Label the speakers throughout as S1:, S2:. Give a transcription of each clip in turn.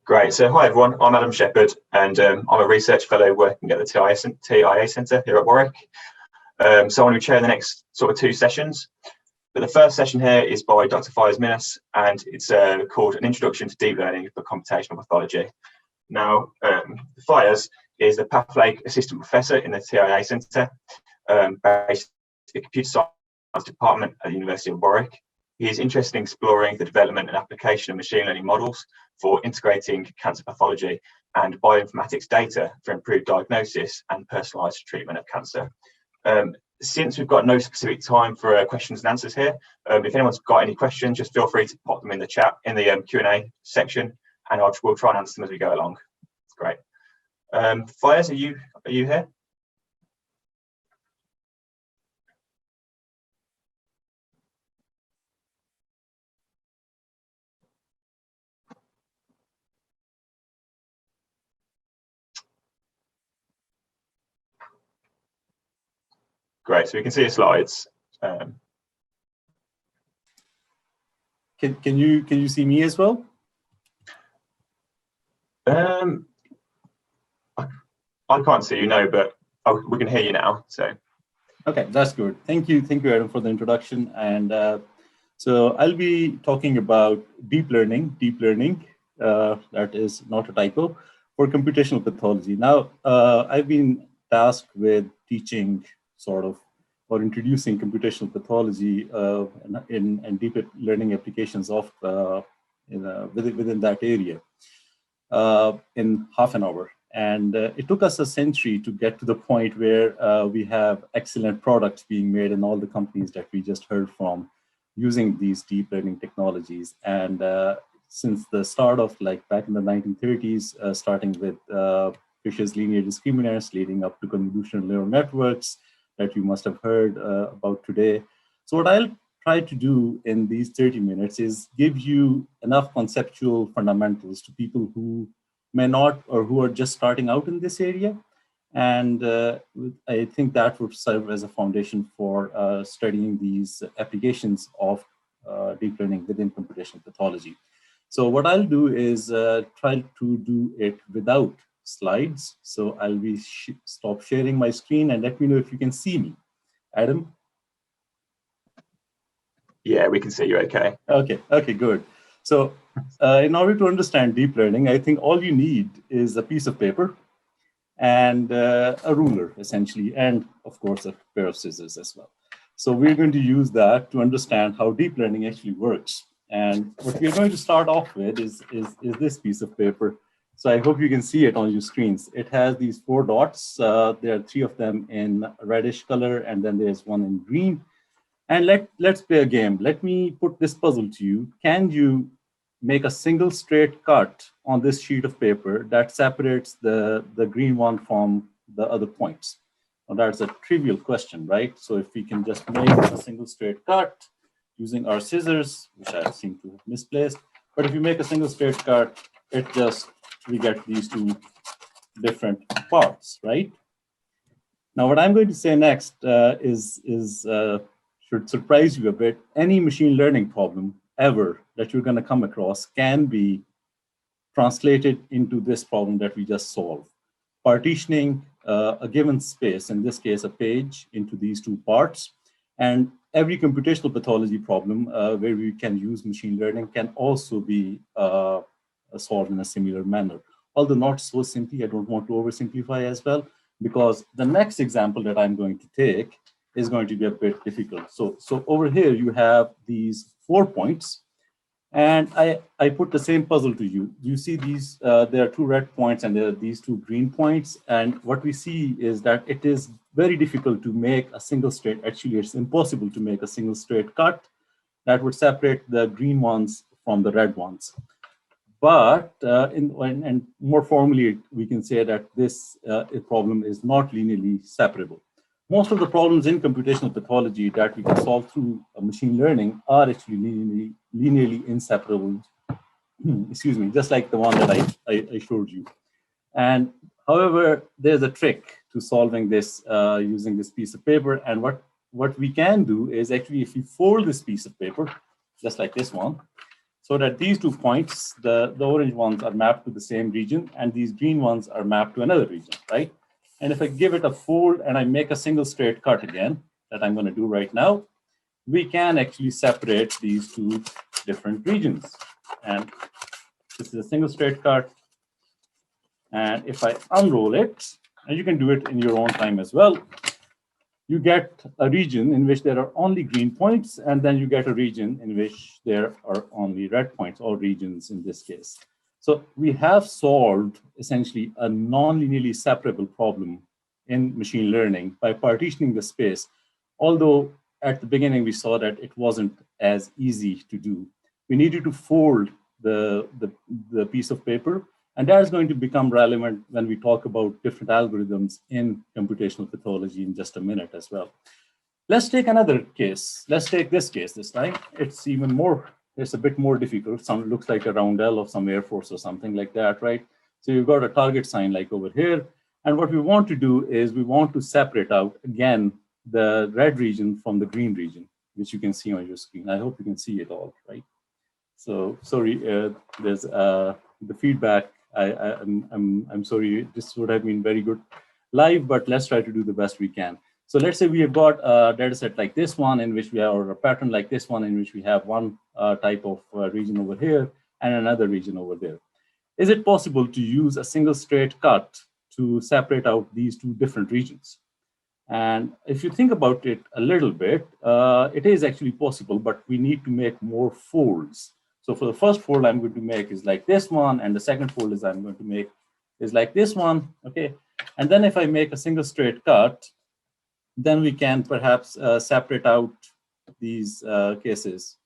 S1: Great. So hi everyone, I'm Adam Shepherd and I'm a research fellow working at the TIA Centre here at Warwick. So I'm going to be chairing the next sort of two sessions. But the first session here is by Dr. Fayyaz Minhas, and it's called An Introduction to Deep Learning for Computational Pathology. Now, Fayyaz is the PathLAKE Assistant Professor in the TIA Centre, based in the Computer Science Department at the University of Warwick. He is interested in exploring the development and application of machine learning models for integrating cancer pathology and bioinformatics data for improved diagnosis and personalised treatment of cancer. Since we've got no specific time for questions and answers here, if anyone's got any questions, just feel free to pop them in the chat, in the Q&A section, and we'll try and answer them as we go along. Great. Fayyaz, are you here? Great, so we can see your slides.
S2: Can you see me as well?
S1: I can't see you, no, but we can hear you now. So,
S2: okay, that's good. Thank you, Adam, for the introduction. And so I'll be talking about deep learning. That is not a typo, for computational pathology. Now, I've been tasked with teaching or introducing computational pathology and deep learning applications of within that area in half an hour. And it took us a century to get to the point where we have excellent products being made in all the companies that we just heard from using these deep learning technologies. And since the start of back in the 1930s, starting with Fisher's linear discriminants, leading up to convolutional neural networks that you must have heard about today. So what I'll try to do in these 30 minutes is give you enough conceptual fundamentals to people who may not, or who are just starting out in this area. And I think that would serve as a foundation for studying these applications of deep learning within computational pathology. So what I'll do is try to do it without slides. So I'll be stop sharing my screen and let me know if you can see me. Adam?
S1: Yeah, we can see you okay.
S2: Okay, good. So in order to understand deep learning, I think all you need is a piece of paper and a ruler, essentially, and of course a pair of scissors as well. So we're going to use that to understand how deep learning actually works. And what we're going to start off with is this piece of paper. So I hope you can see it on your screens. It has these 4 dots. There are 3 of them in reddish color, and then there's one in green. And let's play a game. Let me put this puzzle to you. Can you make a single straight cut on this sheet of paper that separates the green one from the other points? Now that's a trivial question, right? So if we can just make a single straight cut using our scissors, which I seem to have misplaced, but if you make a single straight cut, we get these 2 different parts, right? Now, what I'm going to say next should surprise you a bit. Any machine learning problem ever that you're going to come across can be translated into this problem that we just solved. Partitioning a given space, in this case, a page, into these 2 parts. And every computational pathology problem where we can use machine learning can also be solved in a similar manner. Although not so simply, I don't want to oversimplify as well, because the next example that I'm going to take is going to be a bit difficult. So over here, you have these 4 points, and I put the same puzzle to you. You see these, there are 2 red points and there are these 2 green points. And what we see is that it is very difficult to make a single straight, actually it's impossible to make a single straight cut that would separate the green ones from the red ones. But and more formally, we can say that this problem is not linearly separable. Most of the problems in computational pathology that we can solve through machine learning are actually linearly inseparable. Excuse me, just like the one that I showed you. And however, there's a trick to solving this using this piece of paper. And what we can do is actually, if we fold this piece of paper, just like this one, so that these 2 points, the orange ones are mapped to the same region, and these green ones are mapped to another region, right? And if I give it a fold and I make a single straight cut again, that I'm going to do right now, we can actually separate these 2 different regions. And this is a single straight cut. And if I unroll it, and you can do it in your own time as well, you get a region in which there are only green points, and then you get a region in which there are only red points, or regions in this case. So we have solved essentially a non-linearly separable problem in machine learning by partitioning the space, although at the beginning we saw that it wasn't as easy to do. We needed to fold the piece of paper, and that is going to become relevant when we talk about different algorithms in computational pathology in just a minute as well. Let's take another case. Let's take this case this time. It's even more, it's a bit more difficult. Some looks like a roundel of some Air Force or something like that, right? So you've got a target sign like over here. And what we want to do is we want to separate out, again, the red region from the green region, which you can see on your screen. I hope you can see it all, right? So sorry, there's the feedback. I'm sorry, this would have been very good live, but let's try to do the best we can. So let's say we have got a data set like this one in which we have, or a pattern like this one in which we have one type of region over here and another region over there. Is it possible to use a single straight cut to separate out these 2 different regions? And if you think about it a little bit, it is actually possible, but we need to make more folds. So for the first fold I'm going to make is like this one, and the second fold is I'm going to make is like this one, okay? And then if I make a single straight cut, then we can perhaps separate out these cases,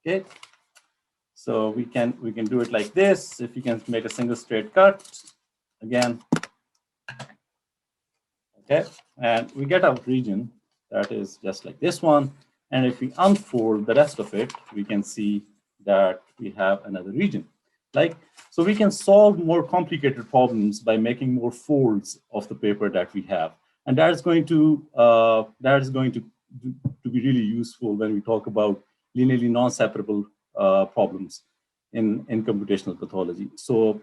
S2: okay? So we can do it like this. If you can make a single straight cut, again, okay? And we get a region that is just like this one. And if we unfold the rest of it, we can see that we have another region. Like, so we can solve more complicated problems by making more folds of the paper that we have. And that is going to be really useful when we talk about linearly non-separable problems in computational pathology. So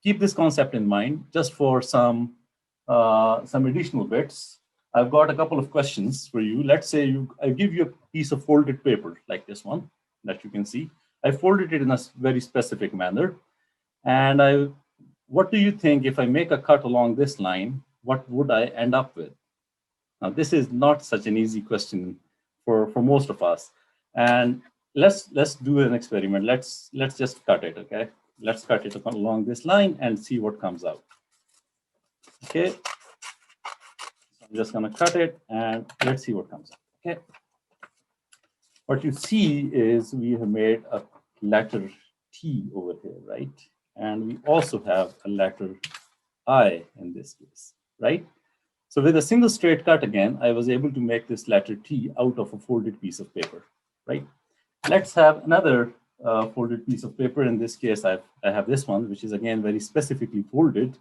S2: keep this concept in mind. Just for some additional bits, I've got a couple of questions for you. Let's say I give you a piece of folded paper like this one that you can see. I folded it in a very specific manner. And what do you think if I make a cut along this line, what would I end up with? Now, this is not such an easy question for most of us. And let's do an experiment. Let's just cut it, okay? Let's cut it along this line and see what comes out. Okay. I'm just going to cut it and let's see what comes out. Okay. What you see is we have made a letter T over here, right? And we also have a letter I in this case, right? So with a single straight cut again, I was able to make this letter T out of a folded piece of paper, right? Let's have another folded piece of paper. In this case, I have this one, which is again very specifically folded.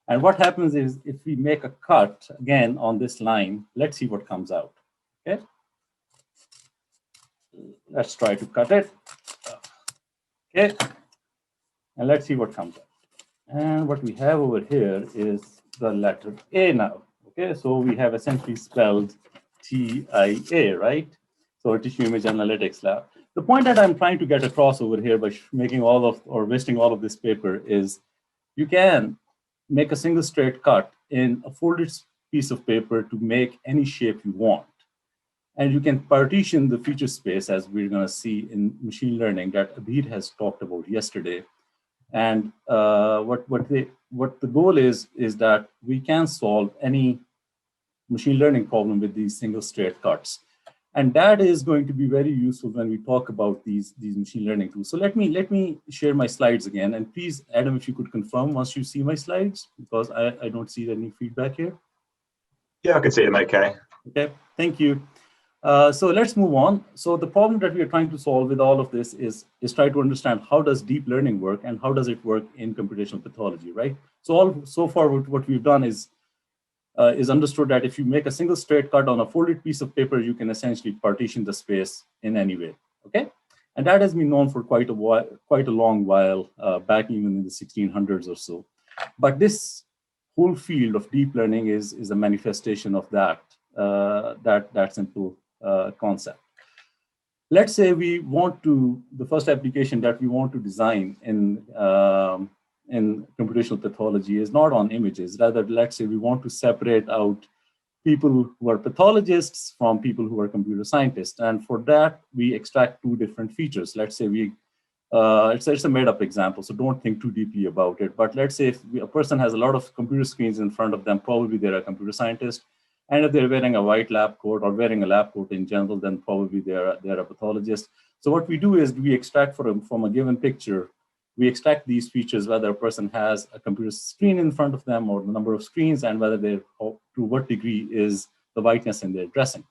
S2: And what happens is if we make a cut again on this line, let's see what comes out, okay? Let's try to cut it, okay? And let's see what comes out. And what we have over here is the letter A now, okay? So we have essentially spelled TIA, right? So Tissue Image Analytics Lab. The point that I'm trying to get across over here by making wasting all of this paper is you can make a single straight cut in a folded piece of paper to make any shape you want. And you can partition the feature space, as we're going to see in machine learning that Abir has talked about yesterday. And what the goal is that we can solve any machine learning problem with these single straight cuts. And that is going to be very useful when we talk about these machine learning tools. So let me share my slides again. And please, Adam, if you could confirm once you see my slides, because I don't see any feedback here.
S1: Yeah, I can see them okay.
S2: Okay, thank you. So let's move on. So the problem that we are trying to solve with all of this is try to understand how does deep learning work and how does it work in computational pathology, right? So far what we've done is understood that if you make a single straight cut on a folded piece of paper, you can essentially partition the space in any way, okay? And that has been known for quite a while, quite a long while, back even in the 1600s or so. But this whole field of deep learning is a manifestation of that simple concept. Let's say we want to, the first application that we want to design in computational pathology is not on images. Rather, let's say we want to separate out people who are pathologists from people who are computer scientists. And for that, we extract two different features. Let's say it's a made-up example, so don't think too deeply about it. But let's say if a person has a lot of computer screens in front of them, probably they're a computer scientist. And if they're wearing a white lab coat or wearing a lab coat in general, then probably they're a pathologist. So what we do is we extract from a given picture, we extract these features, whether a person has a computer screen in front of them or the number of screens, and whether to what degree is the whiteness in their dressing.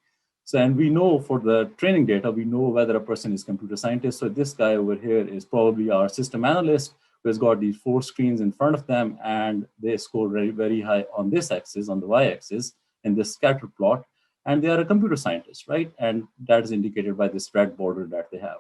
S2: So, and we know for the training data, we know whether a person is computer scientist. So this guy over here is probably our system analyst who has got these 4 screens in front of them, and they score very, very high on this axis, on the y-axis, in this scatter plot, and they are a computer scientist, right? And that is indicated by this red border that they have.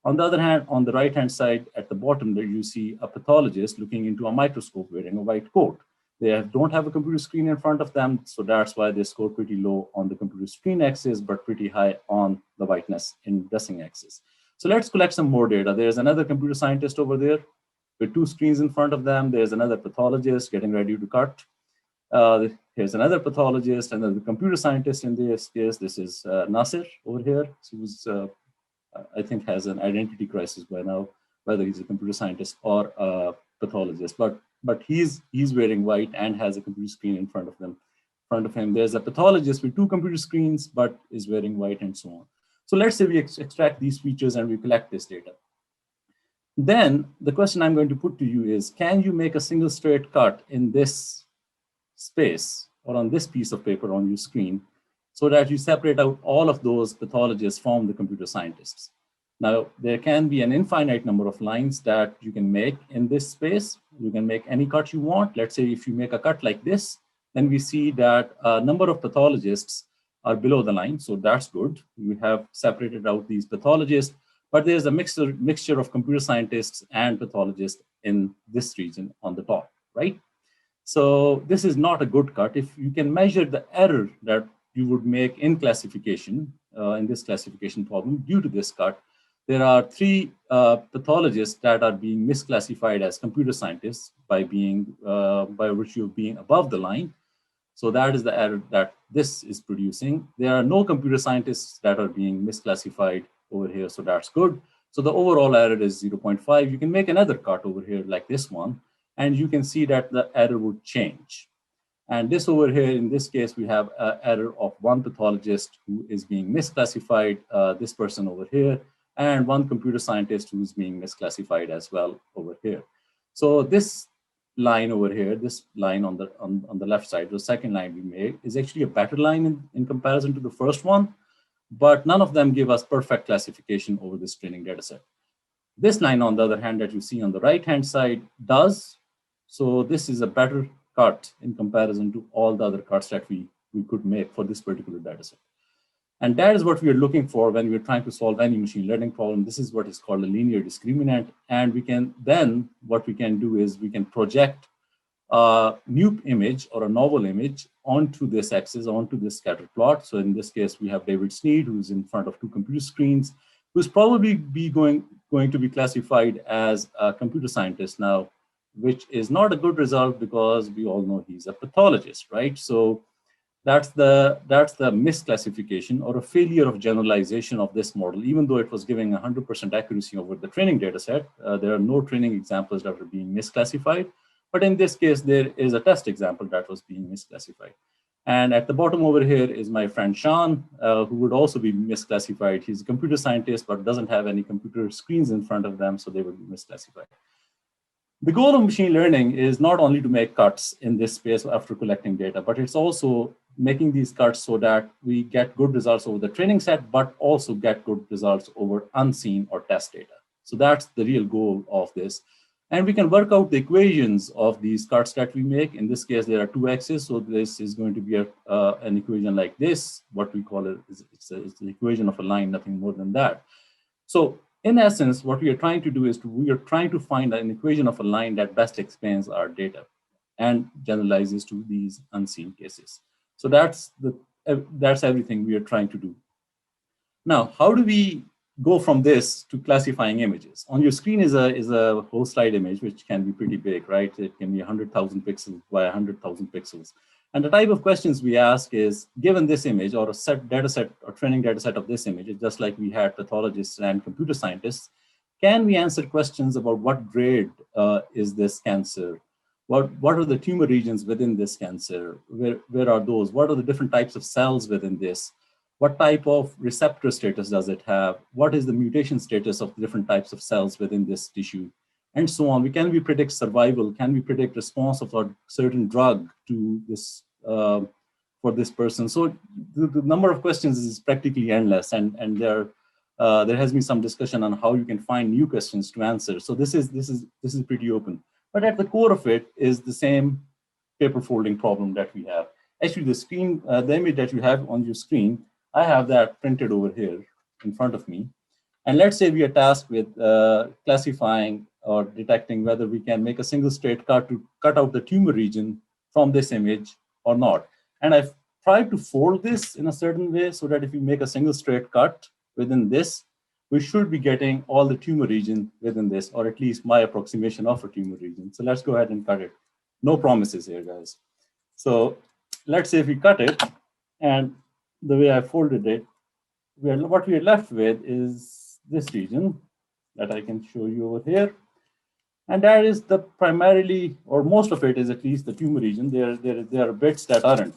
S2: On the other hand, on the right-hand side, at the bottom there, you see a pathologist looking into a microscope wearing a white coat. They don't have a computer screen in front of them, so that's why they score pretty low on the computer screen axis, but pretty high on the whiteness in dressing axis. So let's collect some more data. There's another computer scientist over there with 2 screens in front of them. There's another pathologist getting ready to cut. Here's another pathologist, another computer scientist in this case. This is Nasir over here, who's I think has an identity crisis by now, whether he's a computer scientist or a pathologist. But he's wearing white and has a computer screen in front of him. There's a pathologist with 2 computer screens, but is wearing white and so on. So let's say we extract these features and we collect this data. Then the question I'm going to put to you is, can you make a single straight cut in this space or on this piece of paper on your screen so that you separate out all of those pathologists from the computer scientists? Now, there can be an infinite number of lines that you can make in this space. You can make any cut you want. Let's say if you make a cut like this, then we see that a number of pathologists are below the line. So that's good. You have separated out these pathologists, but there's a mixture of computer scientists and pathologists in this region on the top, right? So this is not a good cut. If you can measure the error that you would make in classification, in this classification problem due to this cut, there are 3 pathologists that are being misclassified as computer scientists by virtue of being above the line. So that is the error that this is producing. There are no computer scientists that are being misclassified over here, so that's good. So the overall error is 0.5. You can make another cut over here like this one, and you can see that the error would change. And this over here, in this case, we have an error of 1 pathologist who is being misclassified, this person over here, and 1 computer scientist who's being misclassified as well over here. So this line over here, this line on the left side, the second line we made, is actually a better line in comparison to the first one, but none of them give us perfect classification over this training data set. This line, on the other hand, that you see on the right-hand side does. So this is a better cut in comparison to all the other cuts that we could make for this particular data set. And that is what we are looking for when we're trying to solve any machine learning problem. This is what is called a linear discriminant. And we can then, what we can do is we can project a new image or a novel image onto this axis, onto this scatter plot. So in this case, we have David Sneed, who's in front of 2 computer screens, who's probably going to be classified as a computer scientist now, which is not a good result because we all know he's a pathologist, right? So that's the misclassification or a failure of generalization of this model. Even though it was giving 100% accuracy over the training data set, there are no training examples that are being misclassified. But in this case, there is a test example that was being misclassified. And at the bottom over here is my friend Shan, who would also be misclassified. He's a computer scientist, but doesn't have any computer screens in front of them, so they would be misclassified. The goal of machine learning is not only to make cuts in this space after collecting data, but it's also making these cuts so that we get good results over the training set, but also get good results over unseen or test data. So that's the real goal of this. And we can work out the equations of these cuts that we make. In this case, there are 2 x's. So this is going to be an equation like this. What we call it is it's the equation of a line, nothing more than that. So In essence, what we are trying to do is we are trying to find an equation of a line that best explains our data and generalizes to these unseen cases. So that's everything we are trying to do. Now, how do we go from this to classifying images? On your screen is a whole slide image, which can be pretty big, right? It can be 100,000 pixels by 100,000 pixels. And the type of questions we ask is, given this image or a data set or training data set of this image, it's just like we had pathologists and computer scientists, can we answer questions about what grade is this cancer? What are the tumor regions within this cancer? Where are those? What are the different types of cells within this? What type of receptor status does it have? What is the mutation status of different types of cells within this tissue? And so on. Can we predict survival? Can we predict response of a certain drug to this for this person? So the number of questions is practically endless, and there has been some discussion on how you can find new questions to answer. So this is pretty open. But at the core of it is the same paper folding problem that we have. Actually, the image that you have on your screen, I have that printed over here in front of me. And let's say we are tasked with classifying or detecting whether we can make a single straight cut to cut out the tumor region from this image or not. And I've tried to fold this in a certain way so that if we make a single straight cut within this, we should be getting all the tumor region within this, or at least my approximation of a tumor region. So let's go ahead and cut it. No promises here, guys. So let's say if we cut it, and the way I folded it, what we are left with is this region that I can show you over here. And that is the primarily, or most of it is at least the tumor region. There are bits that aren't.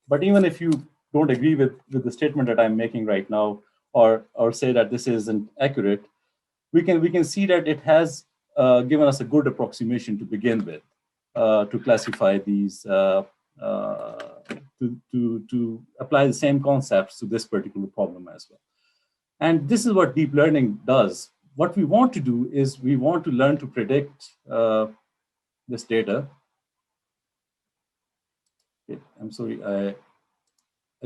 S2: But even if you don't agree with the statement that I'm making right now, or say that this isn't accurate, we can see that it has given us a good approximation to begin with to classify these, to apply the same concepts to this particular problem as well. And this is what deep learning does. What we want to do is we want to learn to predict this data. Okay, I'm sorry, I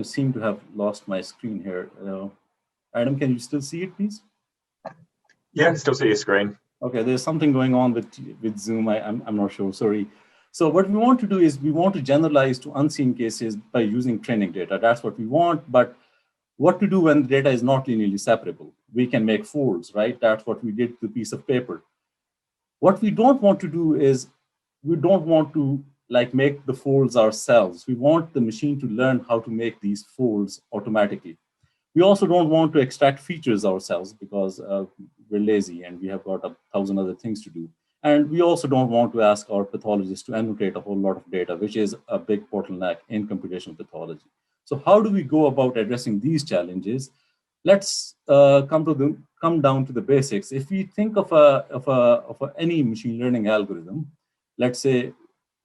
S2: seem to have lost my screen here. Adam, can you still see it, please?
S1: Yeah, I can still see your screen.
S2: Okay, there's something going on with Zoom. I'm not sure, sorry. So what we want to do is we want to generalize to unseen cases by using training data. That's what we want, but what to do when the data is not linearly separable? We can make folds, right? That's what we did to the piece of paper. What we don't want to do is we don't want to make the folds ourselves. We want the machine to learn how to make these folds automatically. We also don't want to extract features ourselves because we're lazy and we have got 1,000 other things to do. And we also don't want to ask our pathologists to annotate a whole lot of data, which is a big bottleneck in computational pathology. So how do we go about addressing these challenges? Let's come down to the basics. If we think of any machine learning algorithm, let's say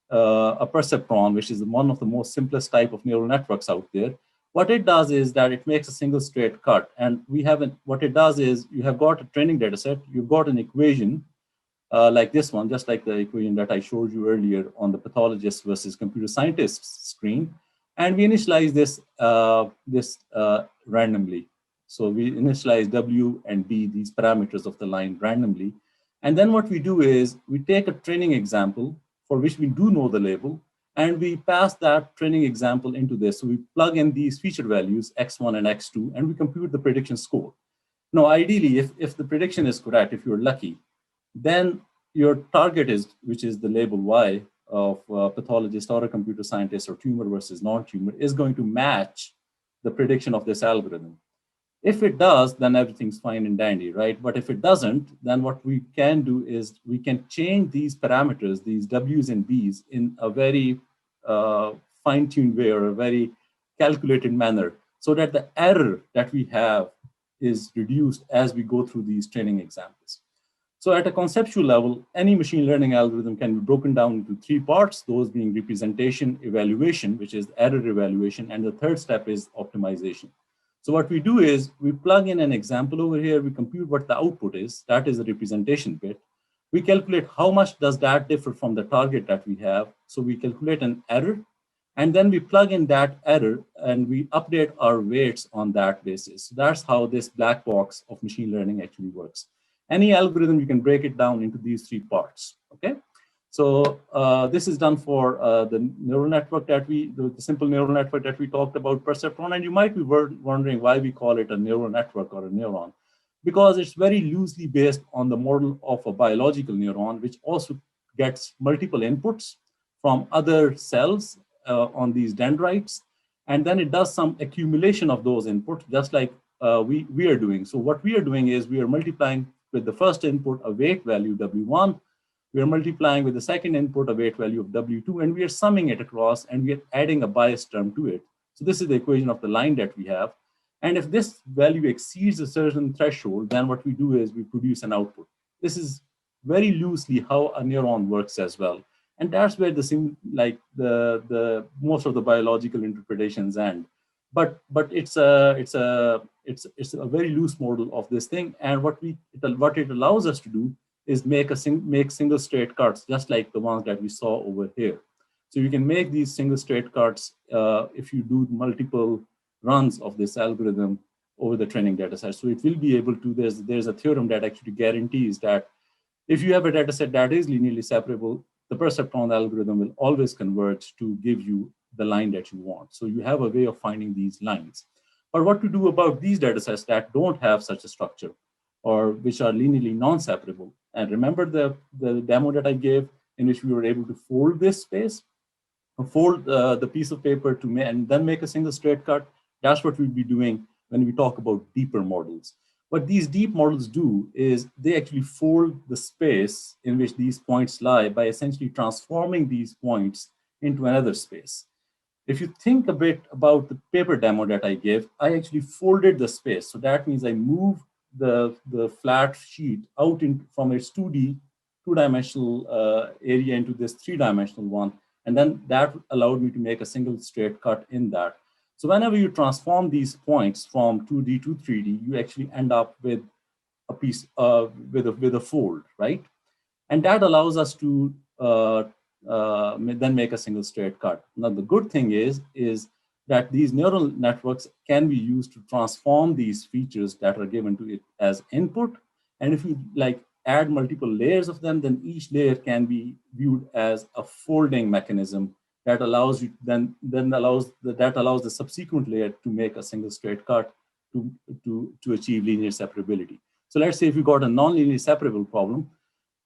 S2: a perceptron, which is one of the most simplest type of neural networks out there, what it does is that it makes a single straight cut. And what it does is you have got a training data set, you've got an equation like this one, just like the equation that I showed you earlier on the pathologist versus computer scientist screen. And we initialize this randomly. So we initialize W and D, these parameters of the line randomly. And then what we do is we take a training example for which we do know the label, and we pass that training example into this. So we plug in these feature values, X1 and X2, and we compute the prediction score. Now, ideally, if the prediction is correct, if you're lucky, then your target which is the label Y of a pathologist or a computer scientist or tumor versus non-tumor, is going to match the prediction of this algorithm. If it does, then everything's fine and dandy, right? But if it doesn't, then what we can do is we can change these parameters, these W's and B's, in a very fine-tuned way or a very calculated manner so that the error that we have is reduced as we go through these training examples. So at a conceptual level, any machine learning algorithm can be broken down into three parts, those being representation, evaluation, which is error evaluation, and the third step is optimization. So what we do is we plug in an example over here, we compute what the output is, that is the representation bit. We calculate how much does that differ from the target that we have. So we calculate an error, And then we plug in that error and we update our weights on that basis. So that's how this black box of machine learning actually works. Any algorithm, you can break it down into these three parts, okay? So this is done for the neural network that the simple neural network that we talked about, perceptron. And you might be wondering why we call it a neural network or a neuron, because it's very loosely based on the model of a biological neuron, which also gets multiple inputs from other cells on these dendrites. And then it does some accumulation of those inputs, just like we are doing. So what we are doing is we are multiplying with the first input a weight value, W1. We are multiplying with the second input a weight value of W2, and we are summing it across, and we are adding a bias term to it. So this is the equation of the line that we have. And if this value exceeds a certain threshold, then what we do is we produce an output. This is very loosely how a neuron works as well. And that's where the most of the biological interpretations end. But it's a very loose model of this thing. And what it allows us to do is make single straight cuts, just like the ones that we saw over here. So you can make these single straight cuts if you do multiple runs of this algorithm over the training data set. So it will be able to, there's a theorem that actually guarantees that if you have a data set that is linearly separable, the perceptron algorithm will always converge to give you the line that you want. So you have a way of finding these lines. But what to do about these data sets that don't have such a structure, or which are linearly non-separable? And remember the demo that I gave in which we were able to fold this space, fold the piece of paper and then make a single straight cut. That's what we'll be doing when we talk about deeper models. What these deep models do is they actually fold the space in which these points lie by essentially transforming these points into another space. If you think a bit about the paper demo that I gave, I actually folded the space. So that means I moved the flat sheet out from its two-dimensional area into this three-dimensional one. And then that allowed me to make a single straight cut in that. So whenever you transform these points from 2D to 3D, you actually end up with a piece with a fold, right? And that allows us to then make a single straight cut. Now the good thing is that these neural networks can be used to transform these features that are given to it as input. And if you add multiple layers of them, then each layer can be viewed as a folding mechanism that allows you that allows the subsequent layer to make a single straight cut to achieve linear separability. So let's say if you got a non-linearly separable problem,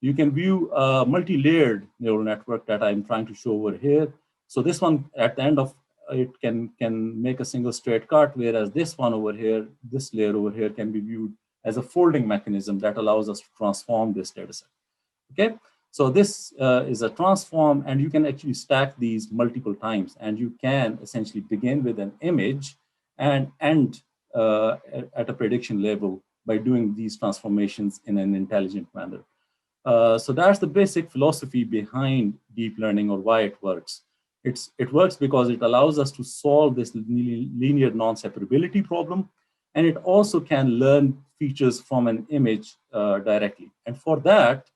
S2: you can view a multi-layered neural network that I'm trying to show over here. So this one at the end of it can make a single straight cut, whereas this one over here, this layer over here can be viewed as a folding mechanism that allows us to transform this data set. Okay, so this is a transform, and you can actually stack these multiple times, and you can essentially begin with an image and end at a prediction level by doing these transformations in an intelligent manner. So that's the basic philosophy behind deep learning, or why it works. It works because it allows us to solve this linear non-separability problem, and it also can learn features from an image directly. And for that,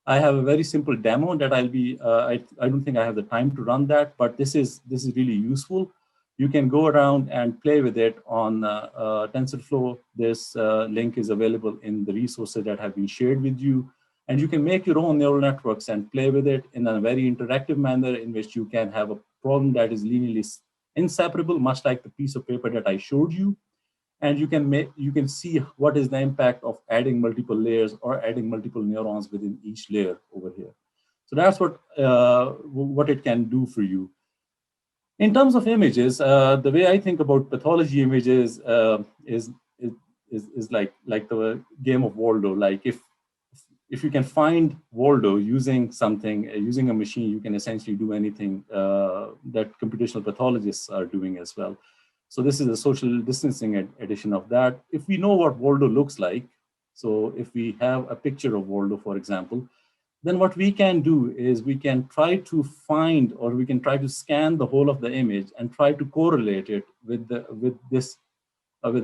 S2: I have a very simple demo that I'll be. I don't think I have the time to run that, but this is really useful. You can go around and play with it on TensorFlow. This link is available in the resources that have been shared with you. And you can make your own neural networks and play with it in a very interactive manner in which you can have a problem that is linearly inseparable, much like the piece of paper that I showed you. And you can see what is the impact of adding multiple layers or adding multiple neurons within each layer over here. So that's what it can do for you. In terms of images, the way I think about pathology images is like the game of Waldo. Like if you can find Waldo using using a machine, you can essentially do anything that computational pathologists are doing as well. So this is a social distancing edition of that. If we know what Waldo looks like, so if we have a picture of Waldo, for example, then what we can do is we can try to find, or we can try to scan the whole of the image and try to correlate it with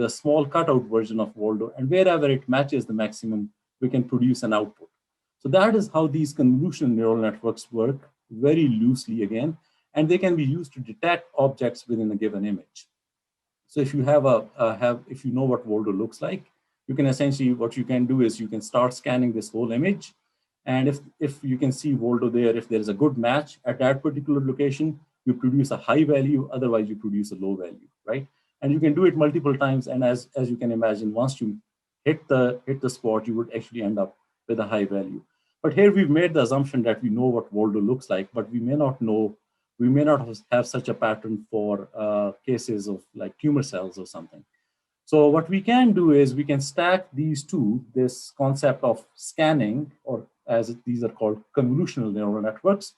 S2: a small cutout version of Waldo, and wherever it matches the maximum, we can produce an output. So that is how these convolutional neural networks work, very loosely again. and they can be used to detect objects within a given image. So if you have if you know what Voldo looks like, you can essentially, what you can do is you can start scanning this whole image. And if you can see Voldo there, if there is a good match at that particular location, you produce a high value, otherwise you produce a low value, right? And you can do it multiple times. And as you can imagine, once you hit the spot, you would actually end up with a high value. But here we've made the assumption that we know what Voldo looks like, but we may not know, we may not have such a pattern for cases of like tumor cells or something. So what we can do is we can stack these two, this concept of scanning, or as these are called convolutional neural networks,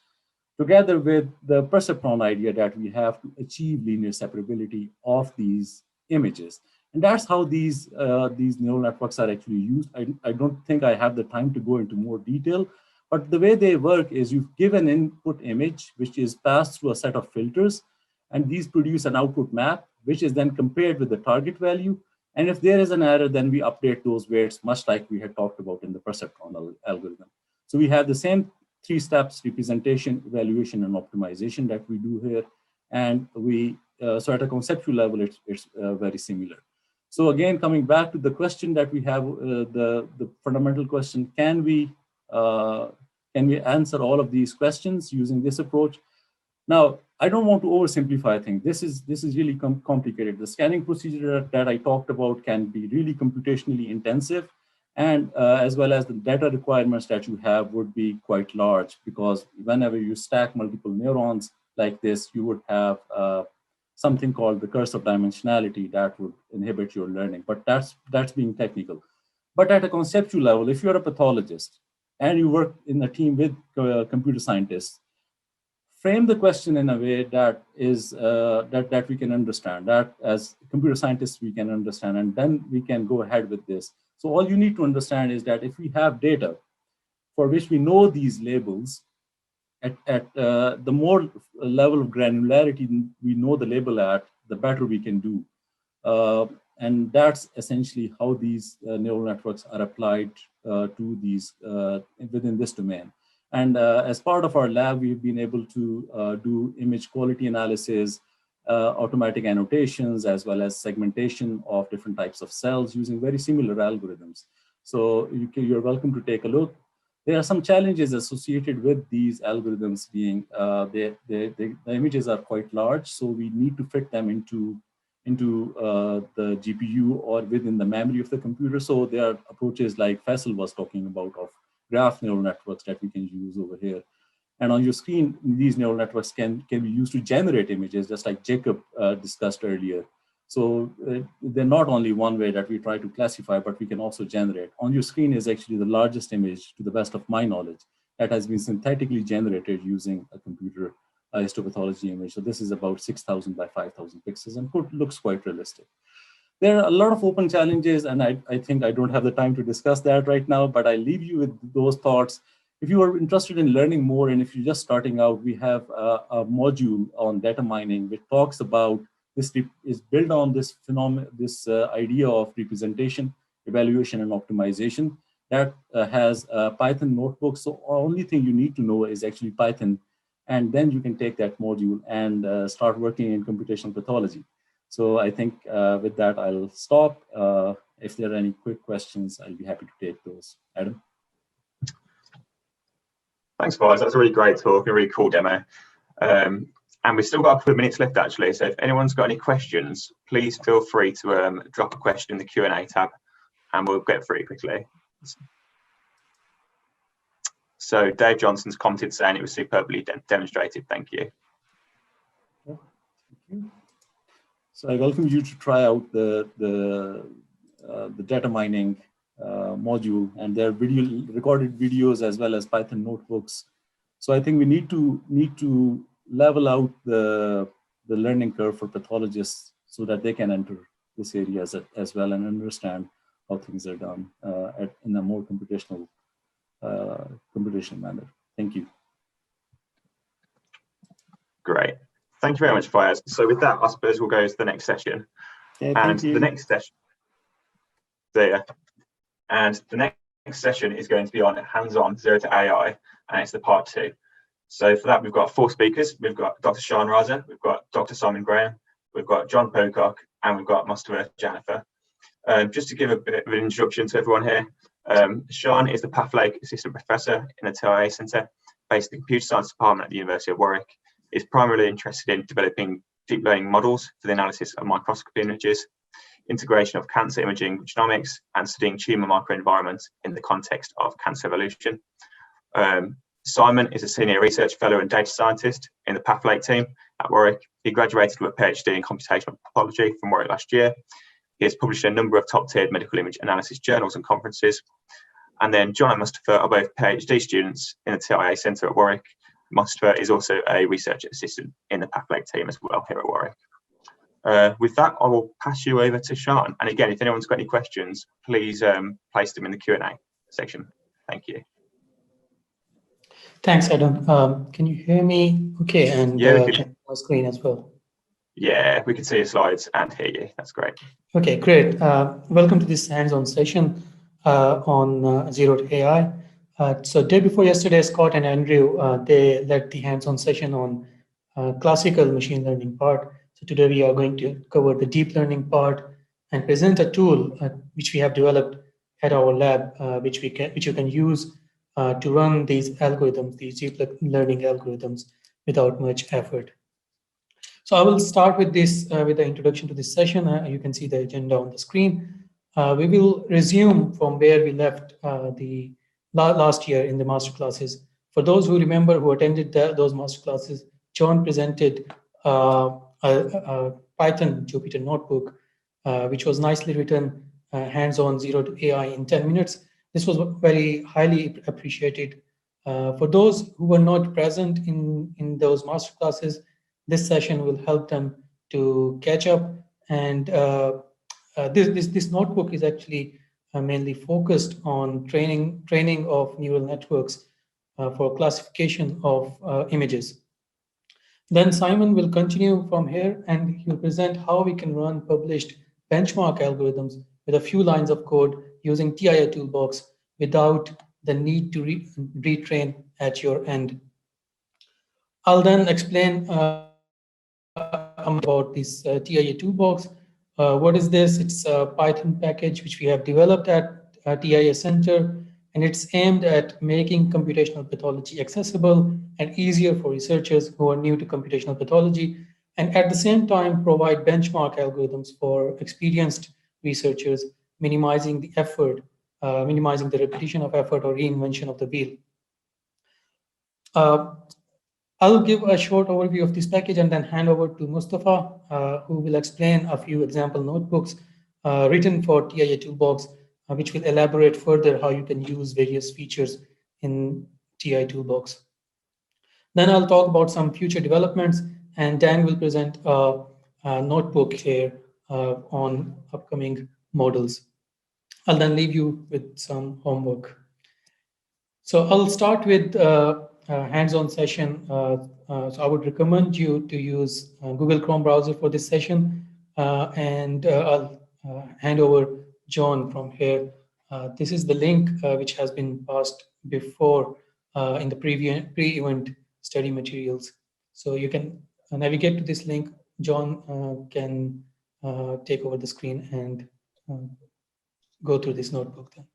S2: together with the perceptron idea that we have to achieve linear separability of these images. And that's how these neural networks are actually used. I don't think I have the time to go into more detail, but the way they work is you've given an input image, which is passed through a set of filters, and these produce an output map, which is then compared with the target value. And if there is an error, then we update those weights, much like we had talked about in the perceptron algorithm. So we have the same 3 steps: representation, evaluation, and optimization that we do here. And so at a conceptual level, it's very similar. So again, coming back to the question that we have, the fundamental question, can we answer all of these questions using this approach? Now, I don't want to oversimplify things. This is really complicated. The scanning procedure that I talked about can be really computationally intensive, and as well as the data requirements that you have would be quite large, because whenever you stack multiple neurons like this, you would have something called the curse of dimensionality that would inhibit your learning. But that's being technical. But at a conceptual level, if you're a pathologist and you work in a team with computer scientists, frame the question in a way that is that we can understand, that as computer scientists we can understand, and then we can go ahead with this. So all you need to understand is that if we have data for which we know these labels, at the more level of granularity we know the label at, the better we can do. And that's essentially how these neural networks are applied to these within this domain. And as part of our lab, we've been able to do image quality analysis, automatic annotations, as well as segmentation of different types of cells using very similar algorithms. So you're welcome to take a look. There are some challenges associated with these algorithms, being the images are quite large, so we need to fit them into the GPU or within the memory of the computer. So there are approaches like Faisal was talking about of graph neural networks that we can use over here. And on your screen, these neural networks can be used to generate images, just like Jacob discussed earlier. So they're not only one way that we try to classify, but we can also generate. On your screen is actually the largest image, to the best of my knowledge, that has been synthetically generated using a computer histopathology image. So this is about 6,000 by 5,000 pixels and looks quite realistic. There are a lot of open challenges, and I think I don't have the time to discuss that right now, but I leave you with those thoughts. If you are interested in learning more, and if you're just starting out, we have a module on data mining which talks about this, is built on this phenomenon, this idea of representation, evaluation, and optimization that has Python notebooks. So the only thing you need to know is actually Python, and then you can take that module and start working in computational pathology. So I think with that, I'll stop. If there are any quick questions, I'll be happy to take those. Adam?
S1: Thanks, Fayyaz. That's a really great talk, a really cool demo. And we've still got a couple of minutes left, actually. So if anyone's got any questions, please feel free to drop a question in the Q&A tab, and we'll get through it quickly. So Dave Johnson's commented saying it was superbly demonstrated. Thank you.
S2: Thank you. So I welcome you to try out the data mining module, and there are recorded videos as well as Python notebooks. So I think we need to level out the learning curve for pathologists so that they can enter this area as well and understand how things are done in a more computational manner. Thank you.
S1: Great. Thank you very much, Fayyaz. So with that, I suppose we'll go to the next session.
S2: Okay,
S1: and the next session there. And the next session is going to be on hands-on 0 to AI, and it's the part 2. So for that, we've got 4 speakers. We've got Dr. Shan Raza, we've got Dr. Simon Graham, we've got John Pocock, and we've got Mostafa Jahanifar. Just to give a bit of an introduction to everyone here, Shan is the PathLAKE Assistant Professor in the TIA Centre, based in the Computer Science Department at the University of Warwick. He's primarily interested in developing deep learning models for the analysis of microscopy images, integration of cancer imaging genomics, and studying tumour microenvironments in the context of cancer evolution. Simon is a Senior Research Fellow and Data Scientist in the PathLAKE team at Warwick. He graduated with a PhD in Computational Pathology from Warwick last year. He has published a number of top-tiered medical image analysis journals and conferences. And then John and Mostafa are both PhD students in the TIA Centre at Warwick. Mostafa is also a research assistant in the PathLAKE team as well here at Warwick. With that, I will pass you over to Shan. And again, if anyone's got any questions, please place them in the Q&A section. Thank you.
S3: Thanks, Adam. Can you hear me okay? And
S1: yeah,
S3: on screen as well?
S1: Yeah, we can see your slides and hear you. That's great.
S3: Okay, great. Welcome to this hands-on session on Zero to AI. So day before yesterday, Scott and Andrew, they led the hands-on session on classical machine learning part. So today we are going to cover the deep learning part and present a tool which we have developed at our lab, which you can use to run these algorithms, these deep learning algorithms, without much effort. So I will start with this, with the introduction to this session. You can see the agenda on the screen. We will resume from where we left the last year in the masterclasses. For those who remember, who attended those masterclasses, John presented a Python Jupyter notebook, which was nicely written, hands-on Zero to AI in 10 minutes. This was very highly appreciated. For those who were not present in those masterclasses, this session will help them to catch up. And this notebook is actually mainly focused on training of neural networks for classification of images. Then Simon will continue from here, and he will present how we can run published benchmark algorithms with a few lines of code using tiatoolbox without the need to retrain at your end. I'll then explain about this tiatoolbox. What is this? It's a Python package which we have developed at TIA Center, and it's aimed at making computational pathology accessible and easier for researchers who are new to computational pathology, and at the same time provide benchmark algorithms for experienced researchers, minimizing the effort, minimizing the repetition of effort or reinvention of the wheel. I'll give a short overview of this package and then hand over to Mostafa, who will explain a few example notebooks written for tiatoolbox, which will elaborate further how you can use various features in tiatoolbox. Then I'll talk about some future developments, and Dan will present a notebook here on upcoming models. I'll then leave you with some homework. So I'll start with hands-on session. So I would recommend you to use Google Chrome browser for this session, and I'll hand over John from here. This is the link which has been passed before in the pre-event study materials. So you can navigate to this link. John can take over the screen and go through this notebook then.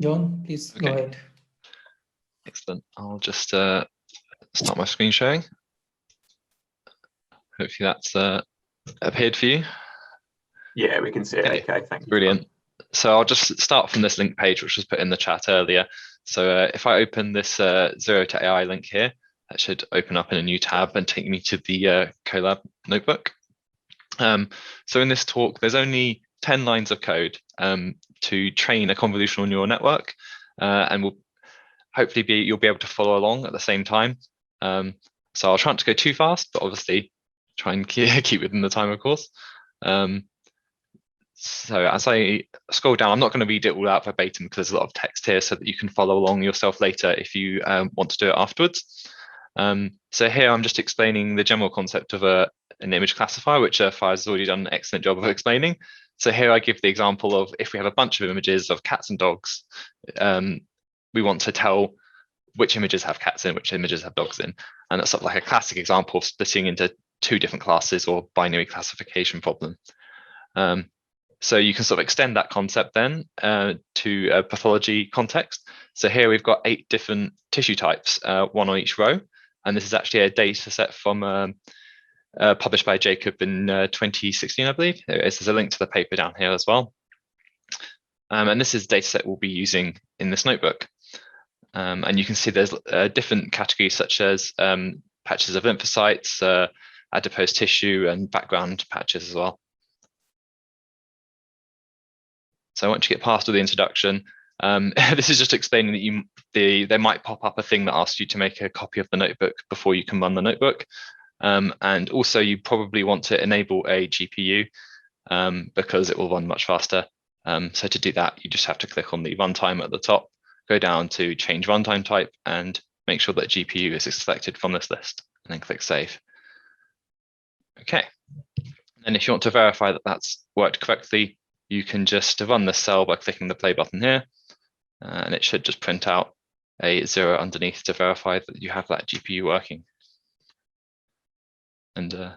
S3: John, please go ahead.
S4: Excellent. I'll just start my screen sharing. Hopefully that's appeared for you.
S1: Yeah, we can see it. Okay, thank you.
S4: Brilliant. So I'll just start from this link page, which was put in the chat earlier. So if I open this Zero to AI link here, that should open up in a new tab and take me to the Colab notebook. So in this talk, there's only 10 lines of code to train a convolutional neural network, and we'll hopefully you'll be able to follow along at the same time. So I'll try not to go too fast, but obviously try and keep within the time, of course. So as I scroll down, I'm not going to read it all out verbatim because there's a lot of text here, so that you can follow along yourself later if you want to do it afterwards. So here I'm just explaining the general concept of an image classifier, which Fayyaz has already done an excellent job of explaining. So here I give the example of if we have a bunch of images of cats and dogs, we want to tell which images have cats in, which images have dogs in. And that's sort of like a classic example of splitting into two different classes or binary classification problem. So you can sort of extend that concept then to a pathology context. So here we've got 8 different tissue types, 1 on each row. And this is actually a data set from published by Jacob in 2016, I believe. There's a link to the paper down here as well. And this is the data set we'll be using in this notebook. And you can see there's different categories such as patches of lymphocytes, adipose tissue, and background patches as well. So once you get past all the introduction, this is just explaining that they might pop up a thing that asks you to make a copy of the notebook before you can run the notebook. And also you probably want to enable a GPU because it will run much faster. So to do that, you just have to click on the runtime at the top, go down to change runtime type, and make sure that GPU is selected from this list, and then click save. Okay. And if you want to verify that that's worked correctly, you can just run the cell by clicking the play button here, and it should just print out a 0 underneath to verify that you have that GPU working. And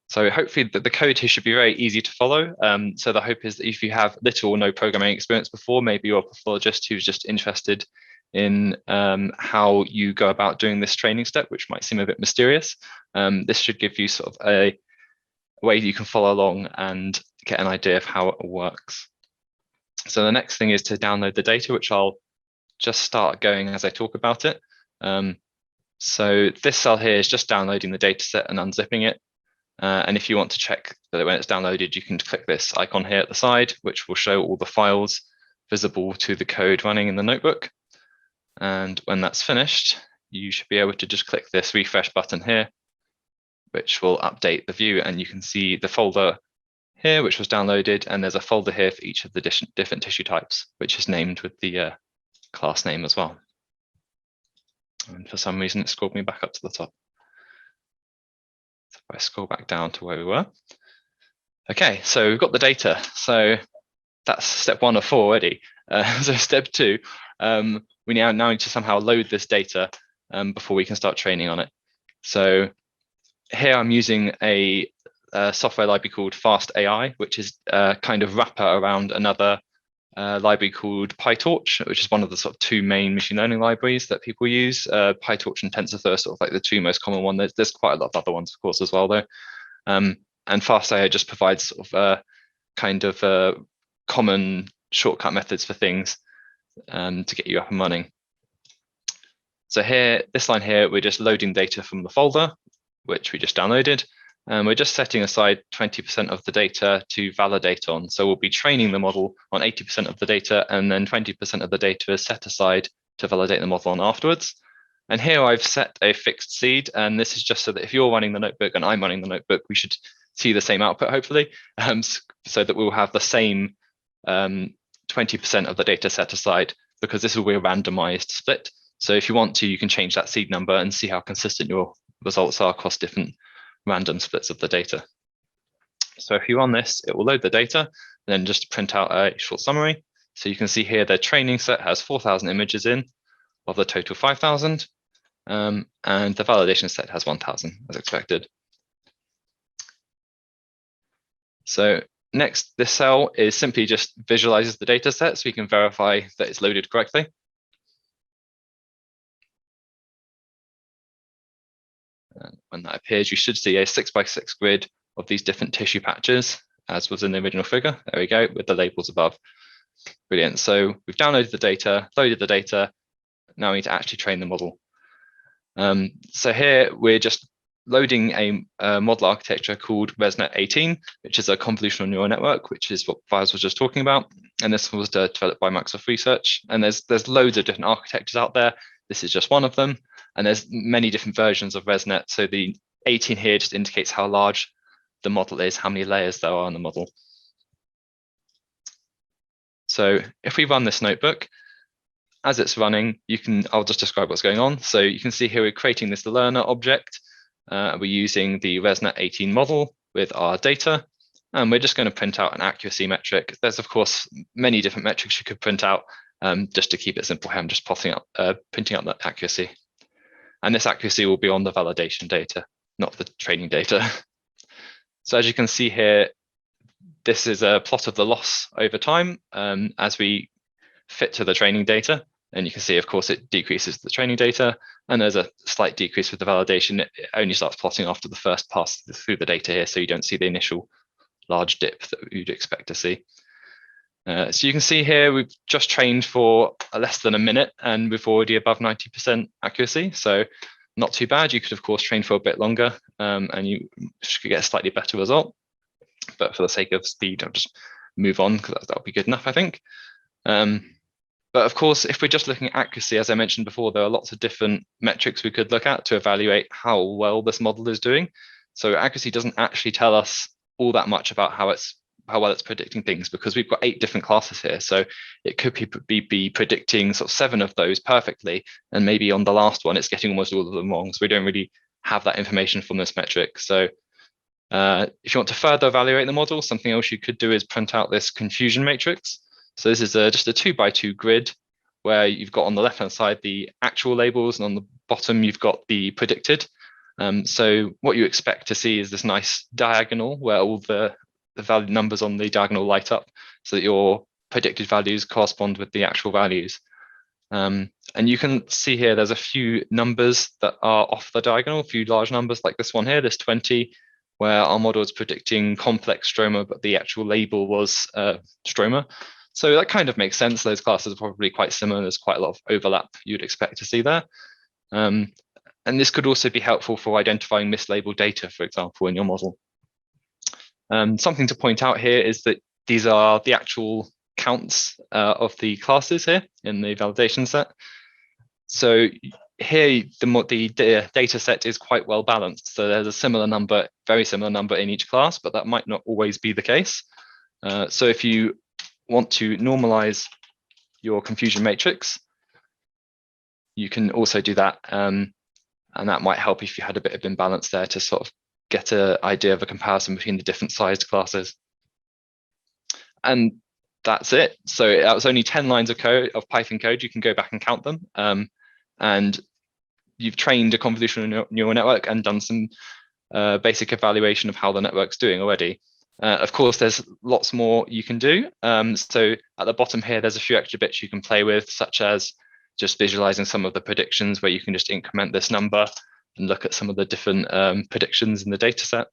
S4: so hopefully the code here should be very easy to follow. So the hope is that if you have little or no programming experience before, maybe you're a pathologist who's just interested in how you go about doing this training step, which might seem a bit mysterious. This should give you sort of a way you can follow along and get an idea of how it works. So the next thing is to download the data, which I'll just start going as I talk about it. So this cell here is just downloading the data set and unzipping it. And if you want to check that when it's downloaded, you can click this icon here at the side, which will show all the files visible to the code running in the notebook. And when that's finished, you should be able to just click this refresh button here, which will update the view, and you can see the folder here, which was downloaded, and there's a folder here for each of the different tissue types, which is named with the class name as well. And for some reason, it scrolled me back up to the top. So if I scroll back down to where we were. Okay, so we've got the data. So that's step 1 of 4 already. So step 2, we now need to somehow load this data before we can start training on it. So here I'm using a software library called FastAI, which is a kind of wrapper around another library called PyTorch, which is one of the sort of 2 main machine learning libraries that people use. PyTorch and TensorFlow are sort of like the 2 most common ones. There's quite a lot of other ones, of course, as well, though. And FastAI just provides sort of kind of common shortcut methods for things to get you up and running. So here, this line here, we're just loading data from the folder, which we just downloaded. And we're just setting aside 20% of the data to validate on. So we'll be training the model on 80% of the data, and then 20% of the data is set aside to validate the model on afterwards. And here I've set a fixed seed, and this is just so that if you're running the notebook and I'm running the notebook, we should see the same output, hopefully, so that we'll have the same 20% of the data set aside, because this will be a randomized split. So if you want to, you can change that seed number and see how consistent your results are across different random splits of the data. So if you run this, it will load the data and then just print out a short summary. So you can see here the training set has 4,000 images in of the total 5,000, and the validation set has 1,000 as expected. So next, this cell is simply just visualizes the data set so we can verify that it's loaded correctly. And when that appears, you should see a 6x6 grid of these different tissue patches, as was in the original figure. There we go, with the labels above. Brilliant. So we've downloaded the data, loaded the data. Now we need to actually train the model. So here we're just loading a model architecture called ResNet 18, which is a convolutional neural network, which is what Fayyaz was just talking about. And this was developed by Microsoft Research. And there's loads of different architectures out there. This is just one of them. And there's many different versions of ResNet. So the 18 here just indicates how large the model is, how many layers there are in the model. So if we run this notebook, as it's running, I'll just describe what's going on. So you can see here we're creating this learner object. We're using the ResNet 18 model with our data, and we're just going to print out an accuracy metric. There's, of course, many different metrics you could print out. Just to keep it simple here, I'm just printing out that accuracy. And this accuracy will be on the validation data, not the training data. So as you can see here, this is a plot of the loss over time as we fit to the training data. And you can see, of course, it decreases the training data, and there's a slight decrease with the validation. It only starts plotting after the first pass through the data here, so you don't see the initial large dip that you'd expect to see. So you can see here, we've just trained for less than a minute, and we've already above 90% accuracy. So not too bad. You could, of course, train for a bit longer, and you should get a slightly better result. But for the sake of speed, I'll just move on because that'll be good enough, I think. But of course, if we're just looking at accuracy, as I mentioned before, there are lots of different metrics we could look at to evaluate how well this model is doing. So accuracy doesn't actually tell us all that much about how well it's predicting things, because we've got 8 different classes here. So it could be predicting sort of 7 of those perfectly, and maybe on the last one, it's getting almost all of them wrong. So we don't really have that information from this metric. So if you want to further evaluate the model, something else you could do is print out this confusion matrix. So this is just a 2x2 grid where you've got on the left-hand side the actual labels, and on the bottom you've got the predicted. So what you expect to see is this nice diagonal where all the value numbers on the diagonal light up, so that your predicted values correspond with the actual values. And you can see here there's a few numbers that are off the diagonal, a few large numbers like this one here, this 20, where our model is predicting complex stroma, but the actual label was stroma. So that kind of makes sense. Those classes are probably quite similar. There's quite a lot of overlap you'd expect to see there. And this could also be helpful for identifying mislabeled data, for example, in your model. Something to point out here is that these are the actual counts of the classes here in the validation set. So here, the data set is quite well balanced. So there's a similar number, very similar number in each class, but that might not always be the case. So if you want to normalize your confusion matrix, you can also do that. And that might help if you had a bit of imbalance there to sort of get an idea of a comparison between the different sized classes. And that's it. So that was only 10 lines of code, of Python code. You can go back and count them. And you've trained a convolutional neural network and done some basic evaluation of how the network's doing already. Of course, there's lots more you can do. So at the bottom here, there's a few extra bits you can play with, such as just visualizing some of the predictions, where you can just increment this number and look at some of the different predictions in the data set.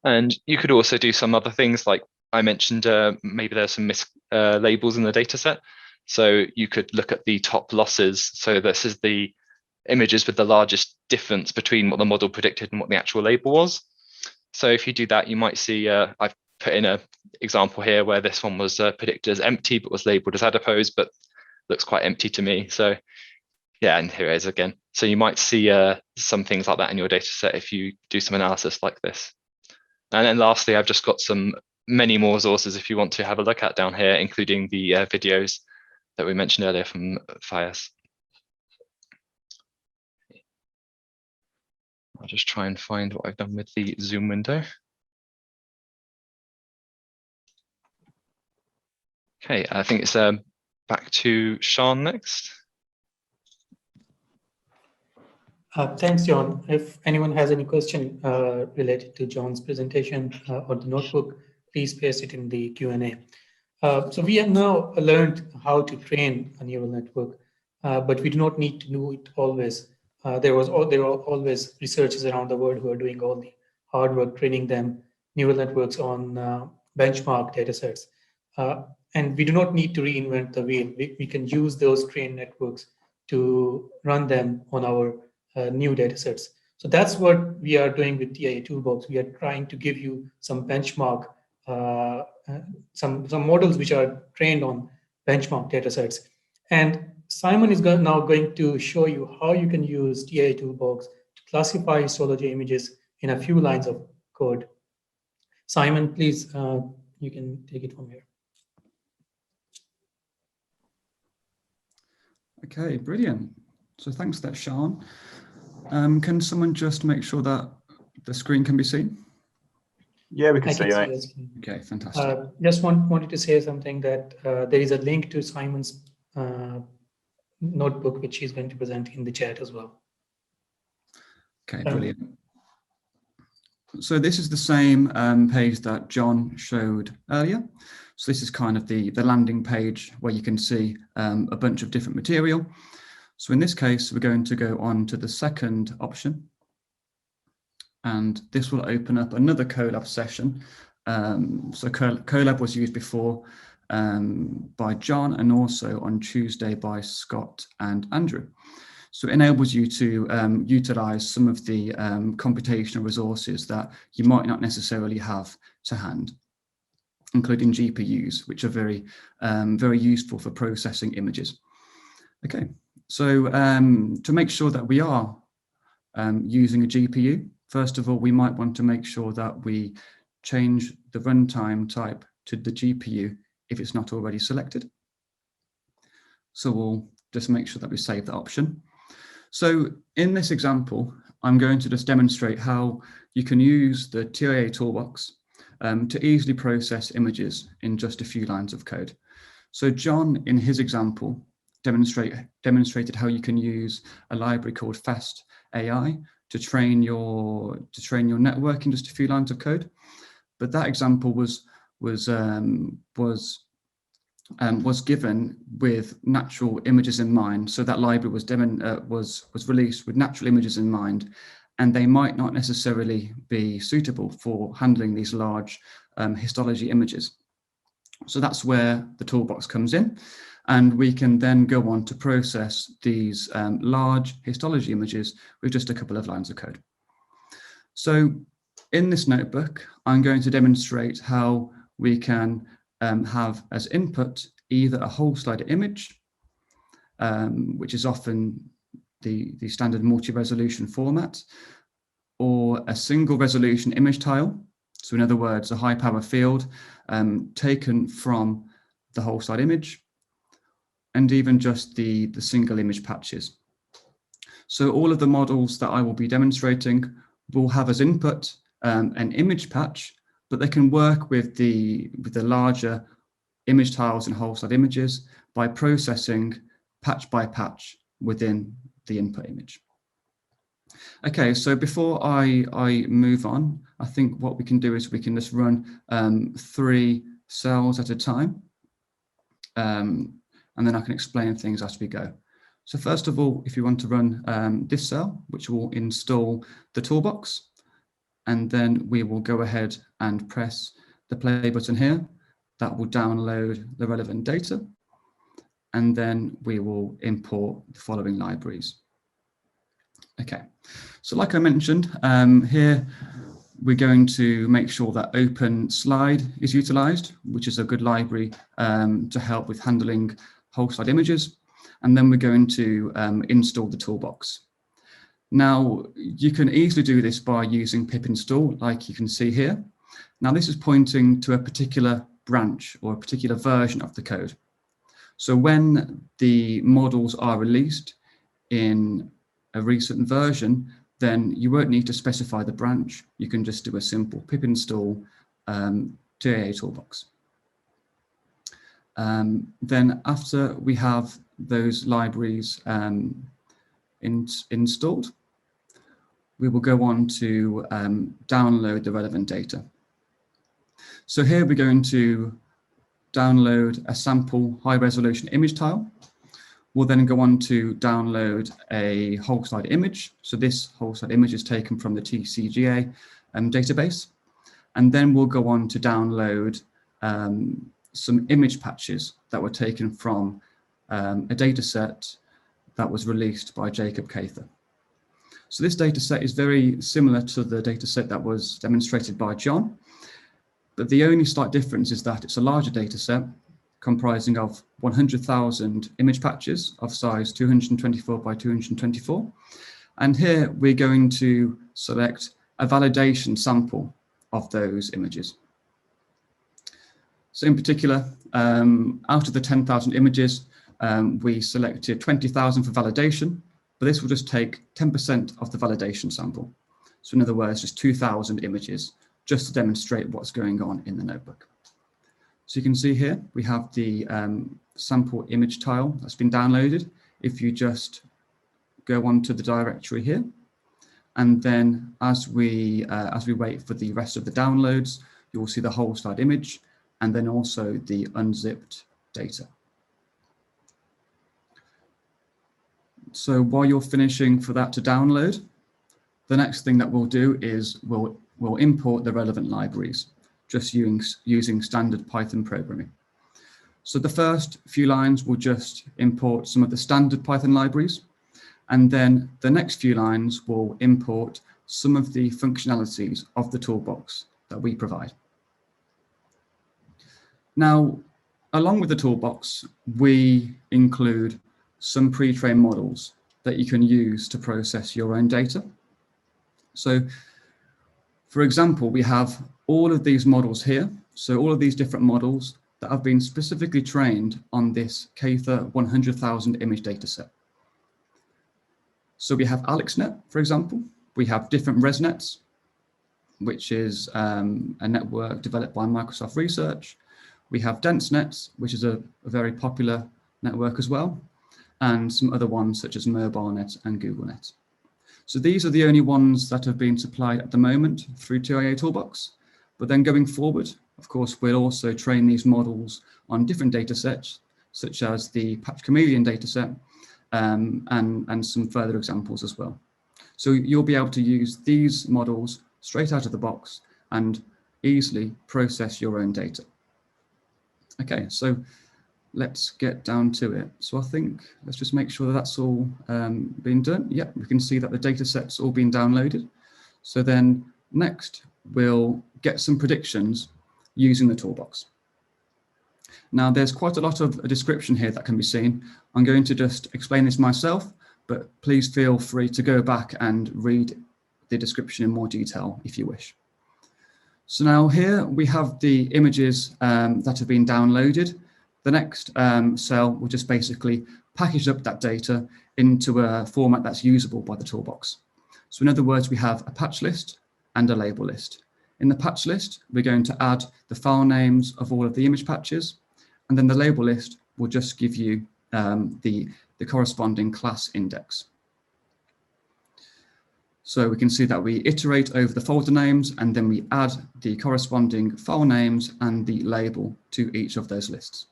S4: And you could also do some other things, like I mentioned, maybe there's some mislabels in the data set. So you could look at the top losses. So this is the images with the largest difference between what the model predicted and what the actual label was. So if you do that, you might see, I've put in an example here where this one was predicted as empty, but was labeled as adipose, but looks quite empty to me. So yeah, and here it is again. So you might see some things like that in your data set if you do some analysis like this. And then lastly, I've just got many more resources if you want to have a look at down here, including the videos that we mentioned earlier from Fayyaz. I'll just try and find what I've done with the Zoom window. Okay, I think it's back to Shan next.
S3: Thanks, John. If anyone has any question related to John's presentation or the notebook, please paste it in the Q&A. So we have now learned how to train a neural network, but we do not need to do it always. There are always researchers around the world who are doing all the hard work training them neural networks on benchmark data sets. And we do not need to reinvent the wheel. We can use those trained networks to run them on our new data sets. So that's what we are doing with tiatoolbox. We are trying to give you some benchmark, some models which are trained on benchmark data sets. And Simon is now going to show you how you can use tiatoolbox to classify histology images in a few lines of code. Simon, please, you can take it from here.
S5: Okay, brilliant. So thanks for that, Shan. Can someone just make sure that the screen can be seen?
S1: Yeah, we can
S3: I
S1: see
S3: can
S1: you, mate.
S3: see us.
S5: Okay, fantastic.
S3: Just wanted to say something that there is a link to Simon's notebook, which he's going to present in the chat as well.
S5: Okay, brilliant. So this is the same page that John showed earlier. So this is kind of the landing page where you can see a bunch of different material. So in this case, we're going to go on to the second option. And this will open up another Colab session. So Colab was used before by John and also on Tuesday by Scott and Andrew. So it enables you to utilize some of the computational resources that you might not necessarily have to hand, including GPUs, which are very useful for processing images. Okay, so to make sure that we are using a GPU, first of all, we might want to make sure that we change the runtime type to the GPU if it's not already selected. So we'll just make sure that we save that option. So in this example, I'm going to just demonstrate how you can use the TIA toolbox to easily process images in just a few lines of code. So John, in his example, demonstrated how you can use a library called Fast AI to train your network in just a few lines of code. But that example was given with natural images in mind. So that library was released with natural images in mind, and they might not necessarily be suitable for handling these large histology images. So that's where the toolbox comes in, and we can then go on to process these large histology images with just a couple of lines of code. So in this notebook, I'm going to demonstrate how we can have as input either a whole slider image, which is often the standard multi-resolution format, or a single resolution image tile. So in other words, a high power field taken from the whole slide image, and even just the single image patches. So all of the models that I will be demonstrating will have as input an image patch, but they can work with the larger image tiles and whole slide images by processing patch by patch within the input image. Okay, so before I move on, I think what we can do is we can just run 3 cells at a time, and then I can explain things as we go. So first of all, if you want to run this cell, which will install the toolbox, and then we will go ahead and press the play button here. That will download the relevant data, and then we will import the following libraries. Okay, so like I mentioned, here we're going to make sure that OpenSlide is utilized, which is a good library to help with handling whole slide images. And then we're going to install the toolbox. Now, you can easily do this by using pip install, like you can see here. Now, this is pointing to a particular branch or a particular version of the code. So when the models are released in a recent version, then you won't need to specify the branch. You can just do a simple pip install TIA toolbox. Then after we have those libraries installed, we will go on to download the relevant data. So here we're going to download a sample high resolution image tile. We'll then go on to download a whole slide image. So this whole slide image is taken from the TCGA database. And then we'll go on to download some image patches that were taken from a data set that was released by Jacob Cather. So this data set is very similar to the data set that was demonstrated by John, but the only slight difference is that it's a larger data set comprising of 100,000 image patches of size 224 by 224. And here we're going to select a validation sample of those images. So in particular, out of the 10,000 images, we selected 20,000 for validation, but this will just take 10% of the validation sample. So in other words, just 2,000 images just to demonstrate what's going on in the notebook. So you can see here, we have the sample image tile that's been downloaded. If you just go onto the directory here, and then as we wait for the rest of the downloads, you will see the whole slide image, and then also the unzipped data. So while you're finishing for that to download, the next thing that we'll do is we'll import the relevant libraries, just using standard Python programming. So the first few lines will just import some of the standard Python libraries, and then the next few lines will import some of the functionalities of the toolbox that we provide. Now, along with the toolbox, we include some pre-trained models that you can use to process your own data. So, for example, we have all of these models here. So all of these different models that have been specifically trained on this K-ther 100,000 image dataset. So we have AlexNet, for example. We have different ResNets, which is a network developed by Microsoft Research. We have DenseNets, which is a very popular network as well, and some other ones such as MobileNet and GoogleNet. So these are the only ones that have been supplied at the moment through tiatoolbox. But then going forward, of course, we'll also train these models on different data sets, such as the Patch Chameleon dataset, and some further examples as well. So you'll be able to use these models straight out of the box and easily process your own data. Okay, so let's get down to it. So I think let's just make sure that that's all been done. Yep, we can see that the data set's all been downloaded. So then next, we'll get some predictions using the toolbox. Now, there's quite a lot of a description here that can be seen. I'm going to just explain this myself, but please feel free to go back and read the description in more detail if you wish. So now here we have the images that have been downloaded. The next cell will just basically package up that data into a format that's usable by the toolbox. So in other words, we have a patch list and a label list. In the patch list, we're going to add the file names of all of the image patches, and then the label list will just give you the corresponding class index. So we can see that we iterate over the folder names, and then we add the corresponding file names and the label to each of those lists.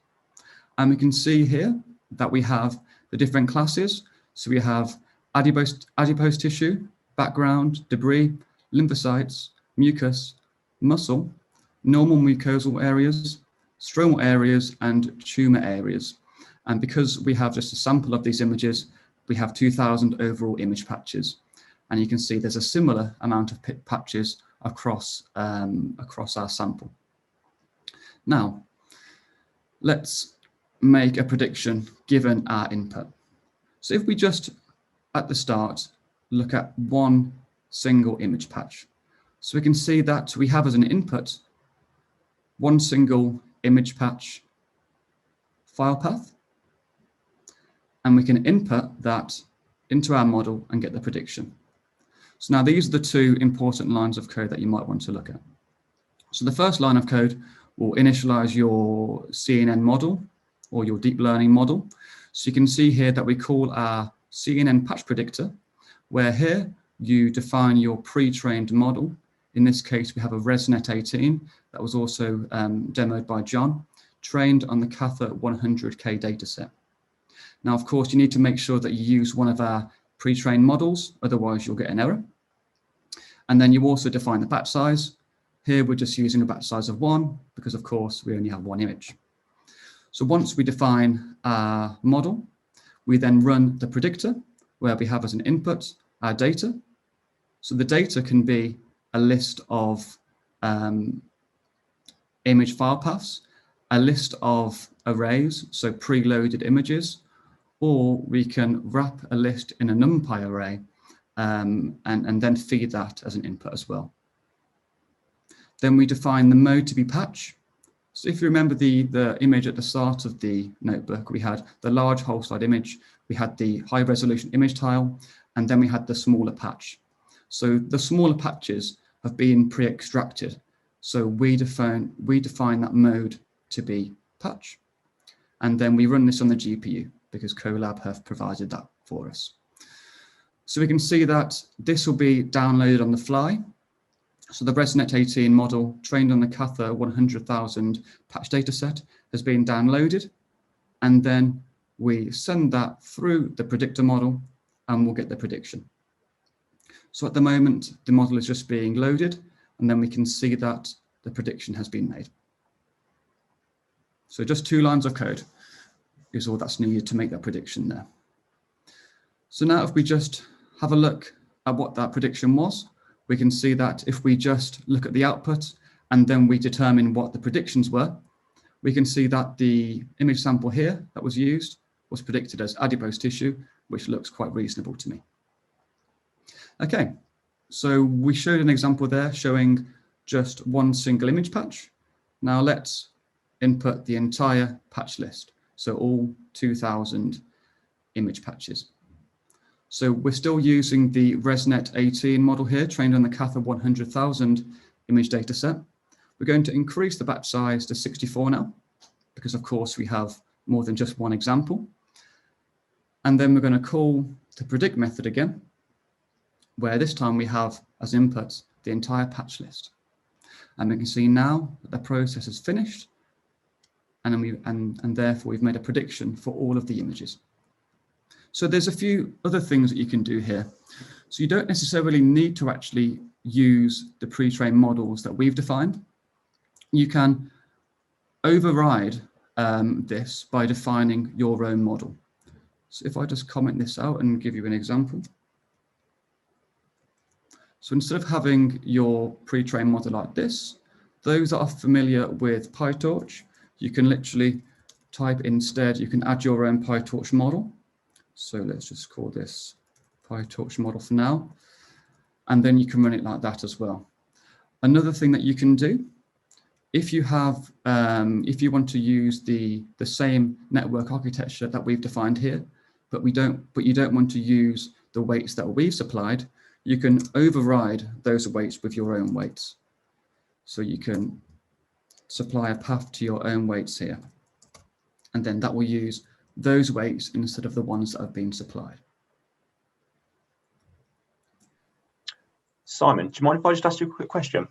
S5: And we can see here that we have the different classes. So we have adipose tissue, background, debris, lymphocytes, mucus, muscle, normal mucosal areas, stromal areas, and tumor areas. And because we have just a sample of these images, we have 2,000 overall image patches. And you can see there's a similar amount of patches across our sample. Now, let's make a prediction given our input. So if we just, at the start, look at one single image patch. So we can see that we have as an input one single image patch file path, and we can input that into our model and get the prediction. So now these are the two important lines of code that you might want to look at. So the first line of code will initialize your CNN model or your deep learning model. So you can see here that we call our CNN patch predictor, where here you define your pre-trained model. In this case, we have a ResNet 18 that was also demoed by John, trained on the K-ther 100K dataset. Now, of course, you need to make sure that you use one of our pre-trained models, otherwise you'll get an error. And then you also define the batch size. Here, we're just using a batch size of 1 because, of course, we only have one image. So once we define our model, we then run the predictor, where we have as an input our data. So the data can be a list of image file paths, a list of arrays, so preloaded images, or we can wrap a list in a NumPy array and then feed that as an input as well. Then we define the mode to be patch. So if you remember the image at the start of the notebook, we had the large whole slide image, we had the high resolution image tile, and then we had the smaller patch. So the smaller patches have been pre-extracted So we define that mode to be patch, and then we run this on the GPU because Colab have provided that for us. So we can see that this will be downloaded on the fly. So the ResNet 18 model trained on the Cather 100,000 patch dataset has been downloaded, and then we send that through the predictor model and we'll get the prediction. So at the moment, the model is just being loaded, and then we can see that the prediction has been made. So just 2 lines of code is all that's needed to make that prediction there. So now if we just have a look at what that prediction was, we can see that if we just look at the output and then we determine what the predictions were, we can see that the image sample here that was used was predicted as adipose tissue, which looks quite reasonable to me. Okay, so we showed an example there showing just one single image patch. Now let's input the entire patch list, so all 2,000 image patches. So we're still using the ResNet 18 model here, trained on the Cather 100,000 image dataset. We're going to increase the batch size to 64 now, because of course we have more than just one example. And then we're going to call the predict method again, where this time we have as input the entire patch list. And we can see now that the process is finished, and therefore we've made a prediction for all of the images. So there's a few other things that you can do here. So you don't necessarily need to actually use the pre-trained models that we've defined. You can override this by defining your own model. So if I just comment this out and give you an example. So instead of having your pre-trained model like this, those that are familiar with PyTorch, you can literally type instead, you can add your own PyTorch model. So let's just call this PyTorch model for now. And then you can run it like that as well. Another thing that you can do, if you have, if you want to use the same network architecture that we've defined here, but you don't want to use the weights that we've supplied, you can override those weights with your own weights. So you can supply a path to your own weights here, and then that will use those weights instead of the ones that have been supplied.
S1: Simon, do you mind if I just ask you a quick question?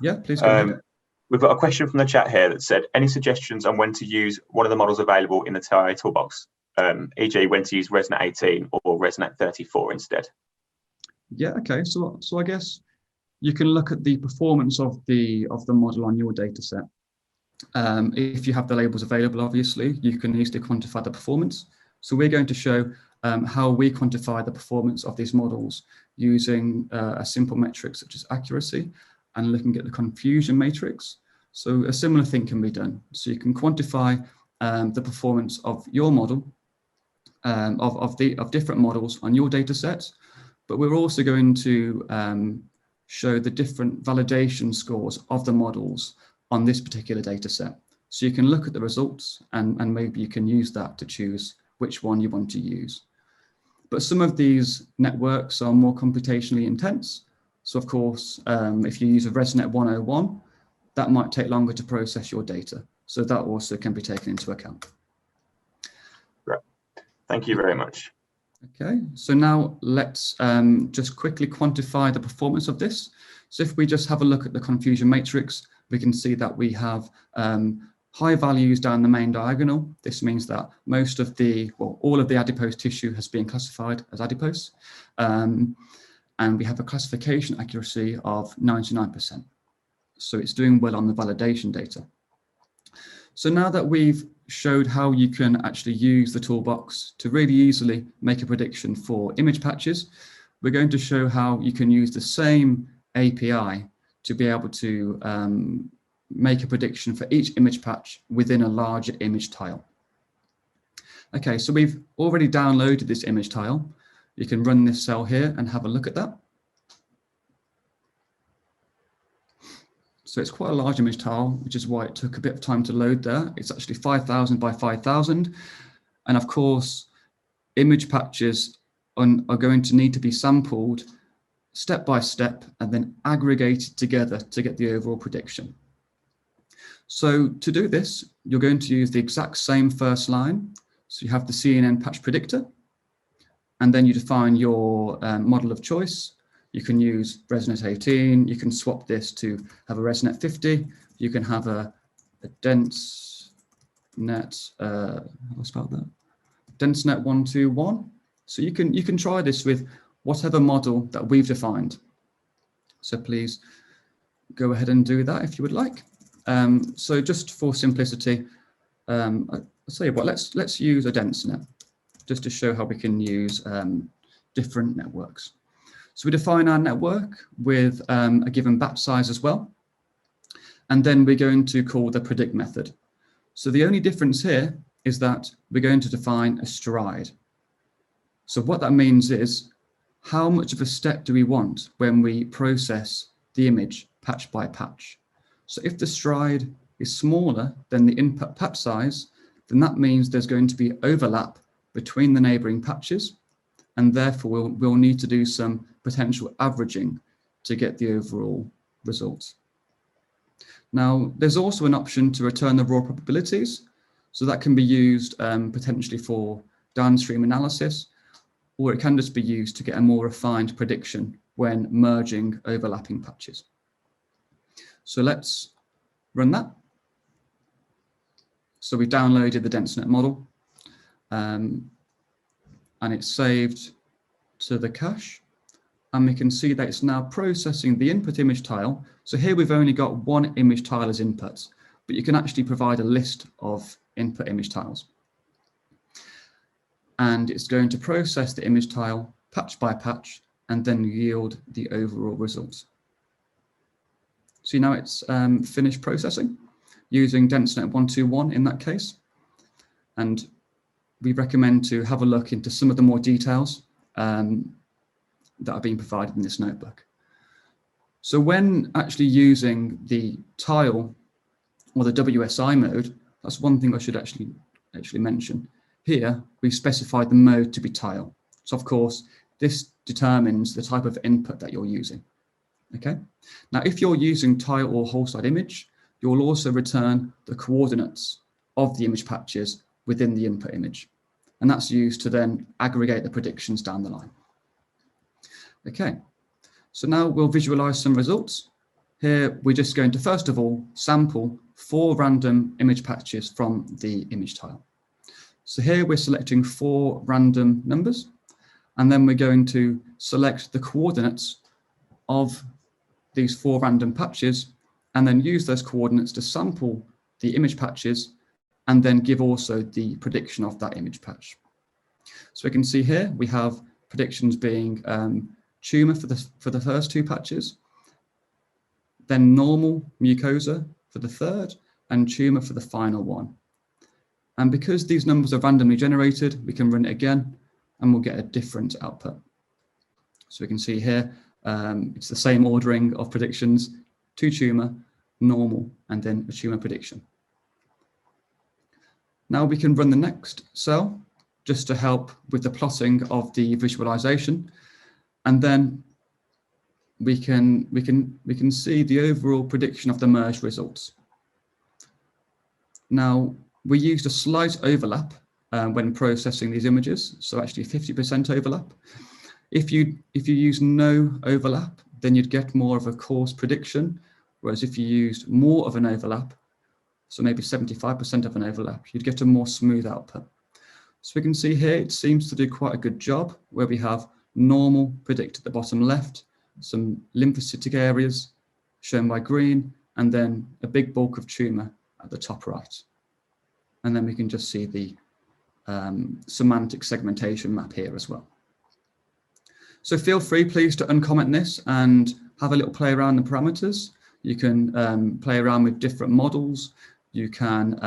S5: Yeah, please go ahead.
S1: We've got a question from the chat here that said, any suggestions on when to use one of the models available in the TIA toolbox, e.g. when to use ResNet 18 or ResNet 34 instead?
S5: Yeah, okay, so I guess you can look at the performance of the model on your data set. If you have the labels available, obviously, you can easily quantify the performance. So we're going to show how we quantify the performance of these models using a simple metric such as accuracy and looking at the confusion matrix. So a similar thing can be done. So you can quantify the performance of your model, of different models on your data set, but we're also going to show the different validation scores of the models on this particular data set. So you can look at the results and maybe you can use that to choose which one you want to use. But some of these networks are more computationally intense. So of course, if you use a ResNet 101, that might take longer to process your data. So that also can be taken into account.
S1: Right. Thank you very much.
S5: Okay, so now let's just quickly quantify the performance of this. So if we just have a look at the confusion matrix, we can see that we have high values down the main diagonal. This means that most of the, well, all of the adipose tissue has been classified as adipose. And we have a classification accuracy of 99%. So it's doing well on the validation data. So now that we've showed how you can actually use the toolbox to really easily make a prediction for image patches, we're going to show how you can use the same API to be able to make a prediction for each image patch within a larger image tile. Okay, so we've already downloaded this image tile. You can run this cell here and have a look at that. So it's quite a large image tile, which is why it took a bit of time to load there. It's actually 5,000 by 5,000. And of course, image patches are going to need to be sampled step by step and then aggregated together to get the overall prediction. So to do this, you're going to use the exact same first line. So you have the CNN patch predictor, and then you define your model of choice. You can use ResNet 18. You can swap this to have a ResNet 50. You can have a dense net, how do I spell that? DenseNet 121. So you can try this with whatever model that we've defined. So please go ahead and do that if you would like. So just for simplicity, I'll tell you what, let's use a DenseNet just to show how we can use different networks. So we define our network with a given batch size as well. And then we're going to call the predict method. So the only difference here is that we're going to define a stride. So what that means is how much of a step do we want when we process the image patch by patch. So if the stride is smaller than the input patch size, then that means there's going to be overlap between the neighboring patches, and therefore we'll need to do some potential averaging to get the overall results. Now, there's also an option to return the raw probabilities. So that can be used potentially for downstream analysis, or it can just be used to get a more refined prediction when merging overlapping patches. So let's run that. So we downloaded the DenseNet model, and it's saved to the cache. And we can see that it's now processing the input image tile. So here we've only got one image tile as inputs, but you can actually provide a list of input image tiles. And it's going to process the image tile patch by patch and then yield the overall results. So now it's finished processing using DenseNet 121 in that case. And we recommend to have a look into some of the more details that are being provided in this notebook. So when actually using the tile or the WSI mode, that's one thing I should actually mention. Here, we specified the mode to be tile. So of course, this determines the type of input that you're using. Okay. Now, if you're using tile or whole slide image, you'll also return the coordinates of the image patches within the input image. And that's used to then aggregate the predictions down the line. Okay, so now we'll visualize some results. Here, we're just going to, first of all, sample 4 random image patches from the image tile. So here we're selecting 4 random numbers, and then we're going to select the coordinates of these 4 random patches, and then use those coordinates to sample the image patches, and then give also the prediction of that image patch. So we can see here, we have predictions being tumor for the first 2 patches, then normal mucosa for the third, and tumor for the final one. And because these numbers are randomly generated, we can run it again and we'll get a different output. So we can see here, it's the same ordering of predictions: 2 tumor, normal, and then a tumor prediction. Now we can run the next cell just to help with the plotting of the visualization. And then we can see the overall prediction of the merged results. Now, we used a slight overlap when processing these images, so actually 50% overlap. If you use no overlap, then you'd get more of a coarse prediction, whereas if you used more of an overlap, so maybe 75% of an overlap, you'd get a more smooth output. So we can see here, it seems to do quite a good job, where we have normal predict at the bottom left, some lymphocytic areas shown by green, and then a big bulk of tumor at the top right. And then we can just see the semantic segmentation map here as well. So feel free, please, to uncomment this and have a little play around the parameters. You can play around with different models. You can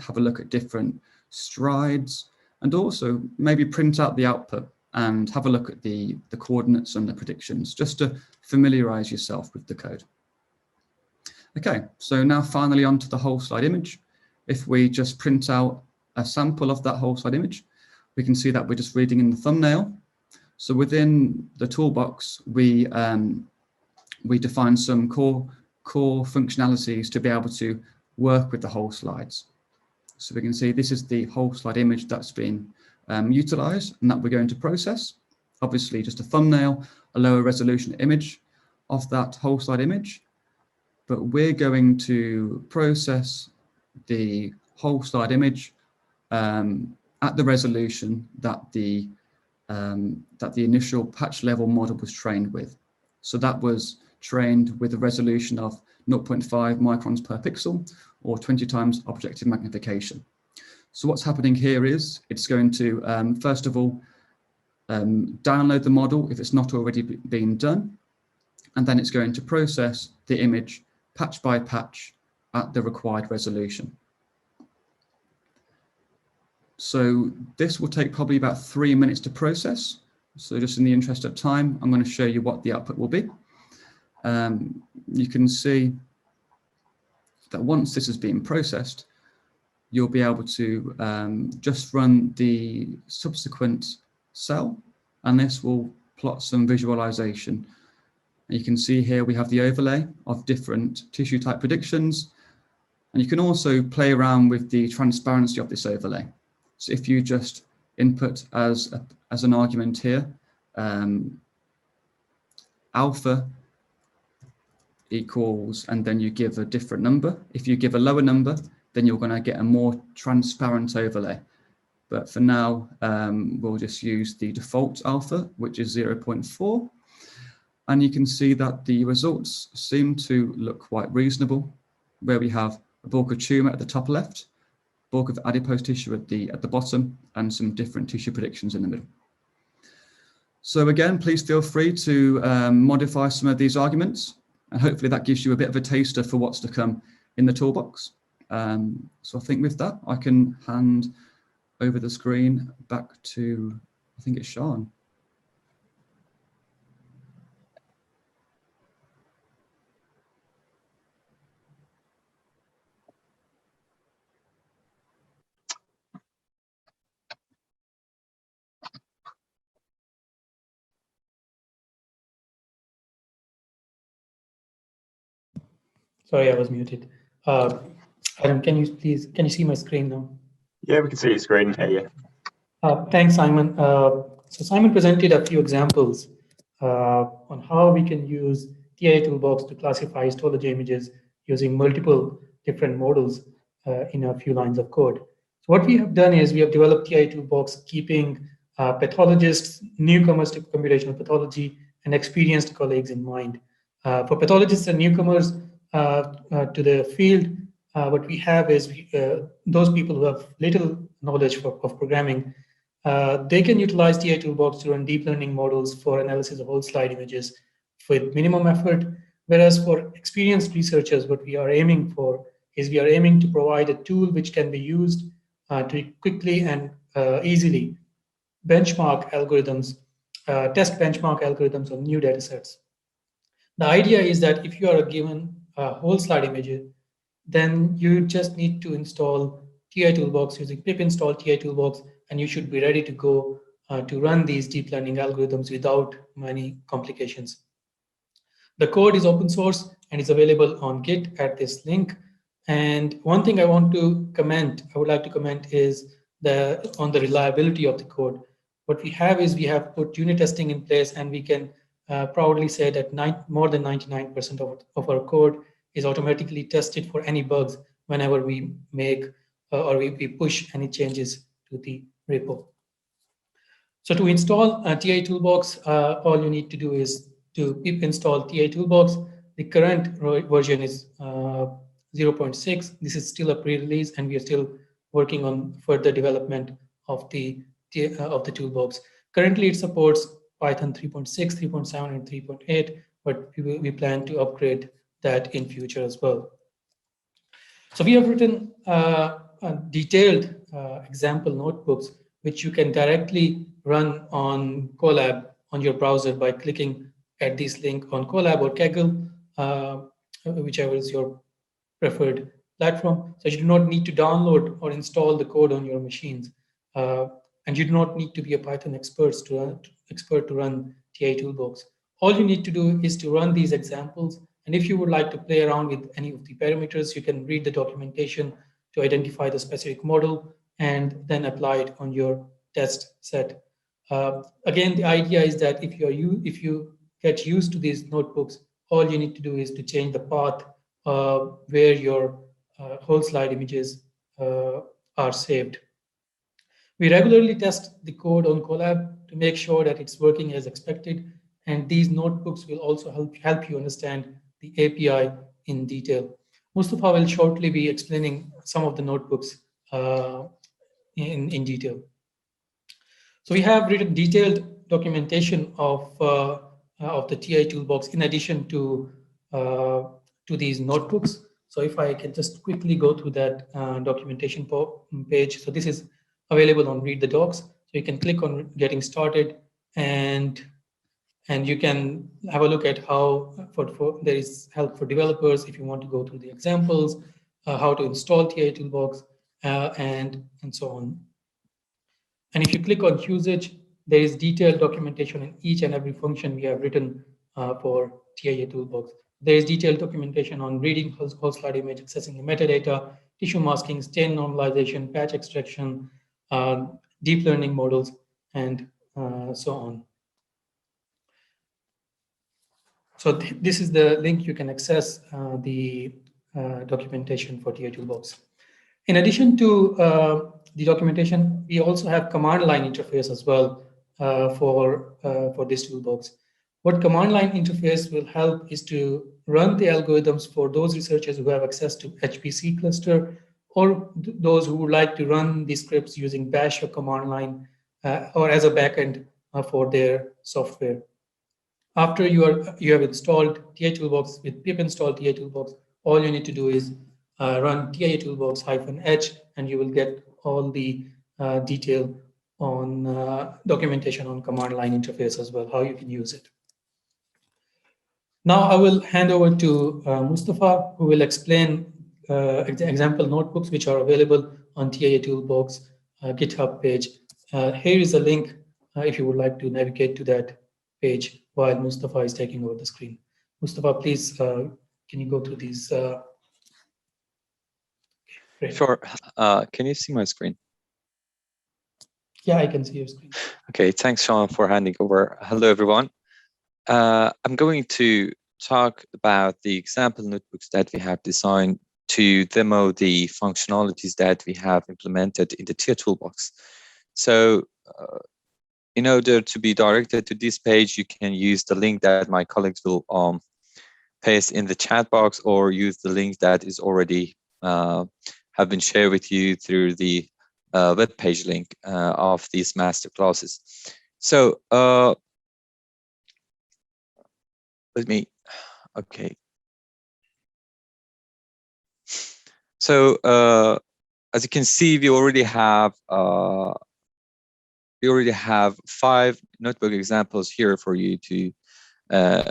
S5: have a look at different strides, and also maybe print out the output and have a look at the coordinates and the predictions, just to familiarize yourself with the code. Okay, so now finally onto the whole slide image. If we just print out a sample of that whole slide image, we can see that we're just reading in the thumbnail. So within the toolbox, we define some core functionalities to be able to work with the whole slides. So we can see this is the whole slide image that's been utilized and that we're going to process. Obviously just a thumbnail, a lower resolution image of that whole slide image, but we're going to process the whole slide image at the resolution that the initial patch level model was trained with. So that was trained with a resolution of 0.5 microns per pixel or 20 times objective magnification. So what's happening here is it's going to, first of all, download the model if it's not already been done, and then it's going to process the image patch by patch at the required resolution. So this will take probably about 3 minutes to process. So just in the interest of time, I'm going to show you what the output will be. You can see that once this has been processed, you'll be able to just run the subsequent cell, and this will plot some visualization. You can see here we have the overlay of different tissue type predictions, and you can also play around with the transparency of this overlay. So if you just input as an argument here, alpha equals, and then you give a different number. If you give a lower number, then you're going to get a more transparent overlay. But for now, we'll just use the default alpha, which is 0.4. And you can see that the results seem to look quite reasonable, where we have a bulk of tumor at the top left, bulk of adipose tissue at the bottom, and some different tissue predictions in the middle. So again, please feel free to modify some of these arguments, and hopefully that gives you a bit of a taster for what's to come in the toolbox. So I think with that, I can hand over the screen back to, I think it's Shan.
S3: Sorry, I was muted. Adam, can you see my screen now?
S1: Yeah, we can see your screen and hear you.
S3: Thanks, Simon. So Simon presented a few examples on how we can use tiatoolbox to classify histology images using multiple different models in a few lines of code. So what we have done is we have developed tiatoolbox keeping pathologists, newcomers to computational pathology, and experienced colleagues in mind. For pathologists and newcomers to the field, what we have is those people who have little knowledge of programming, they can utilize tiatoolbox to run deep learning models for analysis of whole slide images with minimum effort. Whereas for experienced researchers, what we are aiming for is we are aiming to provide a tool which can be used to quickly and easily benchmark algorithms, test benchmark algorithms on new data sets. The idea is that if you are given a whole slide image, then you just need to install tiatoolbox using pip install tiatoolbox, and you should be ready to go to run these deep learning algorithms without many complications. The code is open source and is available on Git at this link. And one thing I would like to comment is on the reliability of the code. What we have is we have put unit testing in place, and we can proudly say that more than 99% of our code is automatically tested for any bugs whenever we make or we push any changes to the repo. So to install tiatoolbox, all you need to do is to pip install tiatoolbox. The current version is 0.6. This is still a pre-release, and we are still working on further development of the toolbox. Currently, it supports Python 3.6, 3.7, and 3.8, but we plan to upgrade that in future as well. So we have written detailed example notebooks, which you can directly run on Colab on your browser by clicking at this link on Colab or Kaggle, whichever is your preferred platform. So you do not need to download or install the code on your machines. and you do not need to be a Python expert to run tiatoolbox. All you need to do is to run these examples, and if you would like to play around with any of the parameters, you can read the documentation to identify the specific model and then apply it on your test set. Again, the idea is that if you get used to these notebooks, all you need to do is to change the path where your whole slide images are saved. We regularly test the code on Colab to make sure that it's working as expected, and these notebooks will also help you understand the API in detail. Mostafa will shortly be explaining some of the notebooks in detail. So we have written detailed documentation of the tiatoolbox in addition to these notebooks. So if I can just quickly go through that documentation page. So this is available on Read the Docs. So you can click on Getting Started, and you can have a look at how there is help for developers if you want to go through the examples, how to install tiatoolbox, and so on. And if you click on usage, there is detailed documentation in each and every function we have written for tiatoolbox. There is detailed documentation on reading whole slide image, accessing the metadata, tissue masking, stain normalization, patch extraction, deep learning models, and so on. So this is the link you can access the documentation for tiatoolbox. In addition to the documentation, we also have command line interface as well for this toolbox. What command line interface will help is to run the algorithms for those researchers who have access to HPC cluster, or those who would like to run the scripts using bash or command line or as a backend for their software. After you have installed tiatoolbox with pip install tiatoolbox, all you need to do is run tiatoolbox-h, and you will get all the detail on documentation on command line interface as well, how you can use it. Now I will hand over to Mostafa, who will explain example notebooks which are available on tiatoolbox GitHub page. Here is a link if you would like to navigate to that page while Mostafa is taking over the screen. Mostafa, please, can you go through these? Great.
S6: Sure. Can you see my screen?
S3: Yeah, I can see your screen.
S6: Okay, thanks, Shan, for handing over. Hello, everyone. I'm going to talk about the example notebooks that we have designed to demo the functionalities that we have implemented in the tiatoolbox. So in order to be directed to this page, you can use the link that my colleagues will paste in the chat box, or use the link that is already have been shared with you through the web page link of these masterclasses. So okay. So as you can see, we already have 5 notebook examples here for you to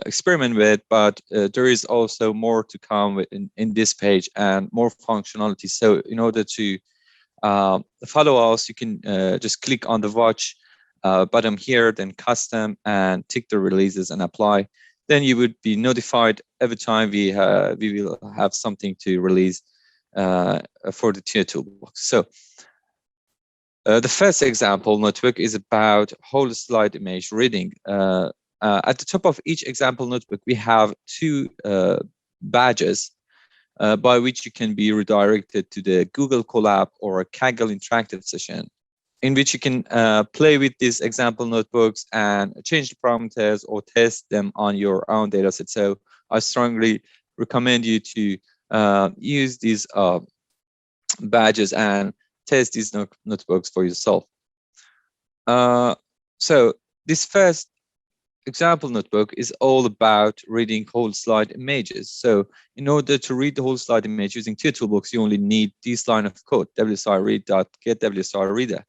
S6: experiment with, but there is also more to come in this page and more functionality. So in order to follow us, you can just click on the watch button here, then custom, and tick the releases and apply. Then you would be notified every time we will have something to release for the tiatoolbox. So the first example notebook is about whole slide image reading. At the top of each example notebook, we have 2 badges by which you can be redirected to the Google Colab or a Kaggle interactive session, in which you can play with these example notebooks and change the parameters or test them on your own dataset. So I strongly recommend you to use these badges and test these notebooks for yourself. So this first example notebook is all about reading whole slide images. So in order to read the whole slide image using tiatoolbox, you only need this line of code, wsrread.getwsrreader.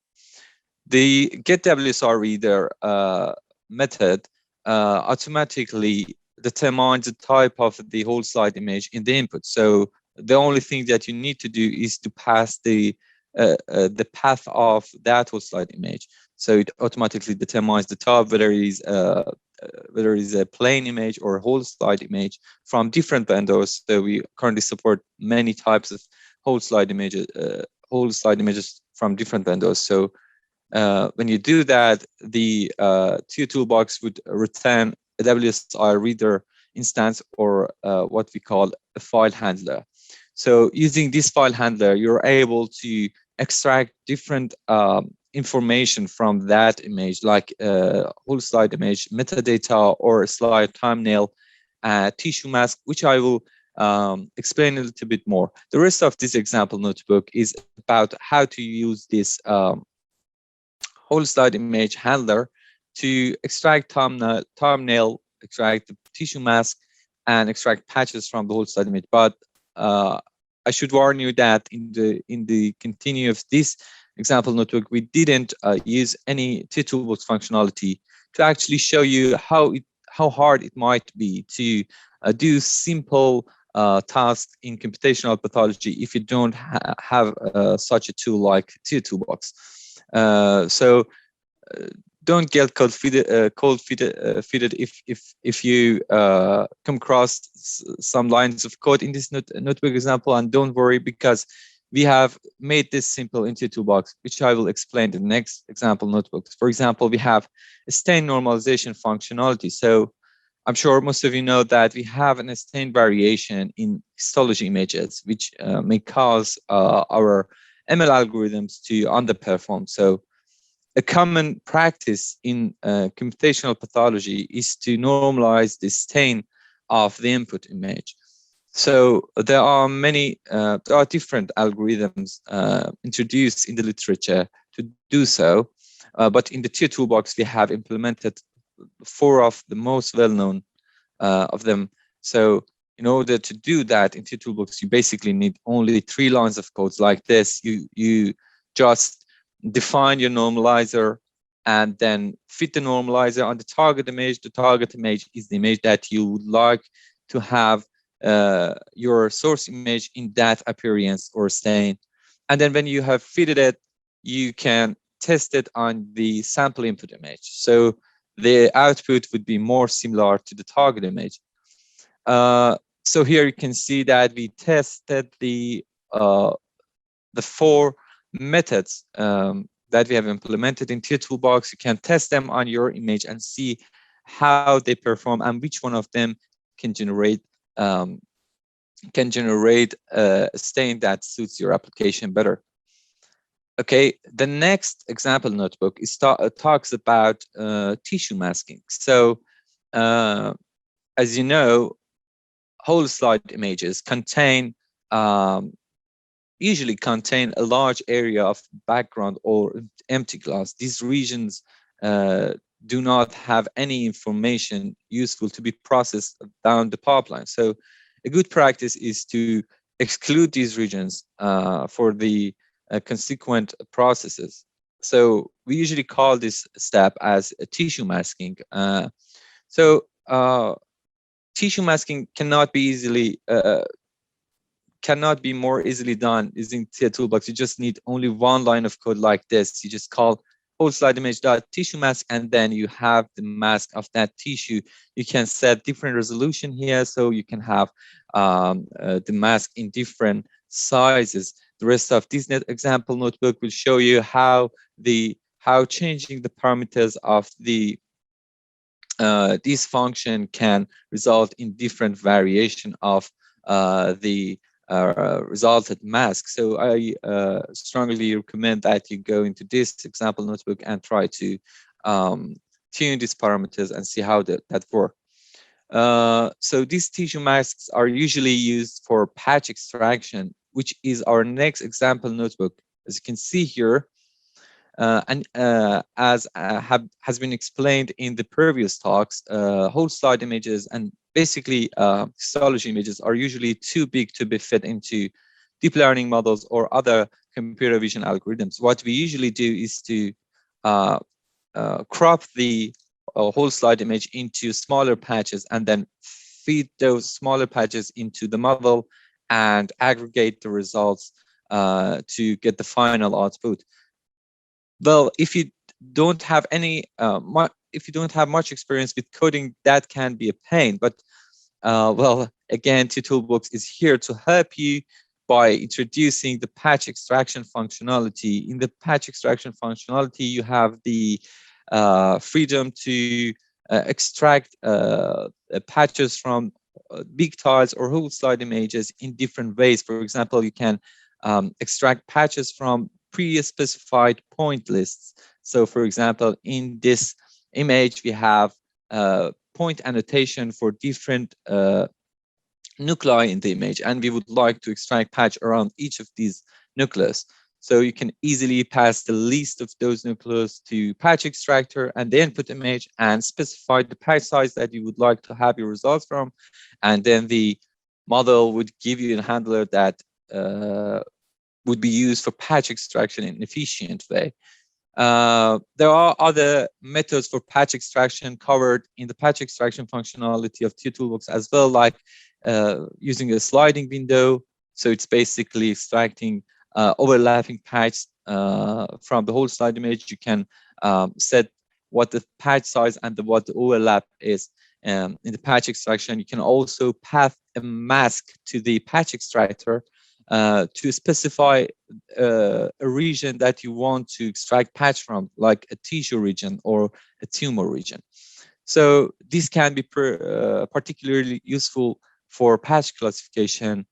S6: The getWSRreader method automatically determines the type of the whole slide image in the input. So the only thing that you need to do is to pass the the path of that whole slide image. So it automatically determines the top, whether it is a plain image or a whole slide image from different vendors. So we currently support many types of whole slide images from different vendors. So when you do that, the tiatoolbox would return a WSI reader instance, or what we call a file handler. So using this file handler, you're able to extract different information from that image, like whole slide image, metadata, or a slide thumbnail, tissue mask, which I will explain a little bit more. The rest of this example notebook is about how to use this whole slide image handler to extract thumbnail, extract the tissue mask, and extract patches from the whole slide image. But I should warn you that in the continue of this example notebook, we didn't use any tiatoolbox functionality to actually show you how hard it might be to do simple tasks in computational pathology if you don't have such a tool like tiatoolbox. So don't get cold feeted if you come across some lines of code in this notebook example, and don't worry, because we have made this simple in tiatoolbox, which I will explain in the next example notebooks. For example, we have a stain normalization functionality. So I'm sure most of you know that we have an stain variation in histology images, which may cause our ML algorithms to underperform. So a common practice in computational pathology is to normalize the stain of the input image. So there are different algorithms introduced in the literature to do so, but in the tiatoolbox we have implemented 4 of the most well-known of them. So in order to do that in tiatoolbox, you basically need only 3 lines of codes like this. You just define your normalizer and then fit the normalizer on the target image. The target image is the image that you would like to have your source image in that appearance or stain. And then when you have fitted it, you can test it on the sample input image. So the output would be more similar to the target image. So here you can see that we tested the 4 methods that we have implemented in tiatoolbox. You can test them on your image and see how they perform and which one of them can generate a stain that suits your application better. Okay, the next example notebook is talks about tissue masking. So as you know, whole slide images usually contain a large area of background or empty glass. These regions do not have any information useful to be processed down the pipeline. So a good practice is to exclude these regions for the consequent processes. So we usually call this step as a tissue masking. Tissue masking cannot be more easily done using tiatoolbox. You just need only 1 line of code like this. You just call whole slide image .tissue mask, and then you have the mask of that tissue. You can set different resolution here, so you can have the mask in different sizes. The rest of this example notebook will show you how changing the parameters of this function can result in different variation of the resulted mask. So I strongly recommend that you go into this example notebook and try to tune these parameters and see how that works. So these tissue masks are usually used for patch extraction, which is our next example notebook. As you can see here, and as has been explained in the previous talks, whole slide images and basically histology images are usually too big to be fit into deep learning models or other computer vision algorithms. What we usually do is to crop the whole slide image into smaller patches and then feed those smaller patches into the model and aggregate the results to get the final output. Well, if you don't have any, if you don't have much experience with coding, that can be a pain. But well, again, tiatoolbox is here to help you by introducing the patch extraction functionality. In the patch extraction functionality, you have the freedom to extract patches from big tiles or whole slide images in different ways. For example, you can extract patches from pre-specified point lists. So for example, in this image, we have point annotation for different nuclei in the image, and we would like to extract patch around each of these nucleus. So you can easily pass the list of those nucleus to patch extractor and the input image and specify the patch size that you would like to have your results from. And then the model would give you a handler that would be used for patch extraction in an efficient way. There are other methods for patch extraction covered in the patch extraction functionality of tiatoolbox as well, like using a sliding window. So it's basically extracting overlapping patch from the whole slide image. You can set what the patch size and what the overlap is in the patch extraction. You can also path a mask to the patch extractor to specify a region that you want to extract patch from, like a tissue region or a tumor region. So this can be particularly useful for patch classification,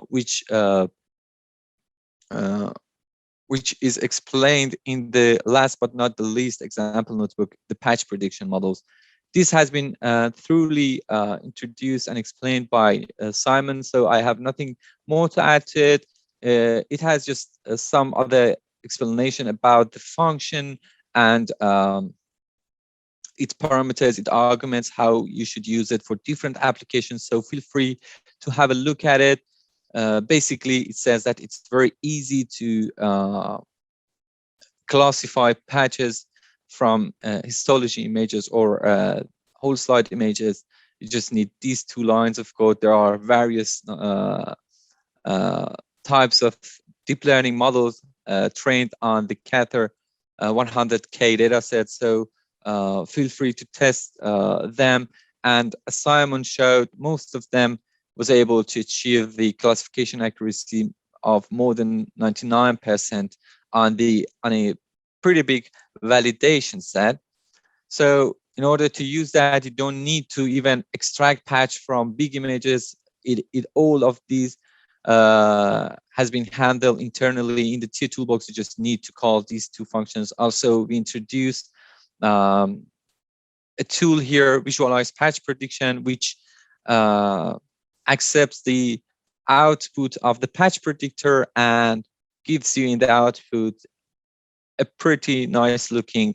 S6: which is explained in the last but not the least example notebook, the patch prediction models. This has been thoroughly introduced and explained by Simon, so I have nothing more to add to it. It has just some other explanation about the function and its parameters, its arguments, how you should use it for different applications. So feel free to have a look at it. Basically, it says that it's very easy to classify patches from histology images or whole slide images. You just need these two lines of code. There are various types of deep learning models trained on the Cather 100K dataset. So feel free to test them. And as Simon showed, most of them was able to achieve the classification accuracy of more than 99% on a pretty big validation set. So in order to use that, you don't need to even extract patch from big images. All of these has been handled internally in the tiatoolbox. You just need to call these two functions. Also, we introduced a tool here, Visualize Patch Prediction, which accepts the output of the patch predictor and gives you in the output a pretty nice looking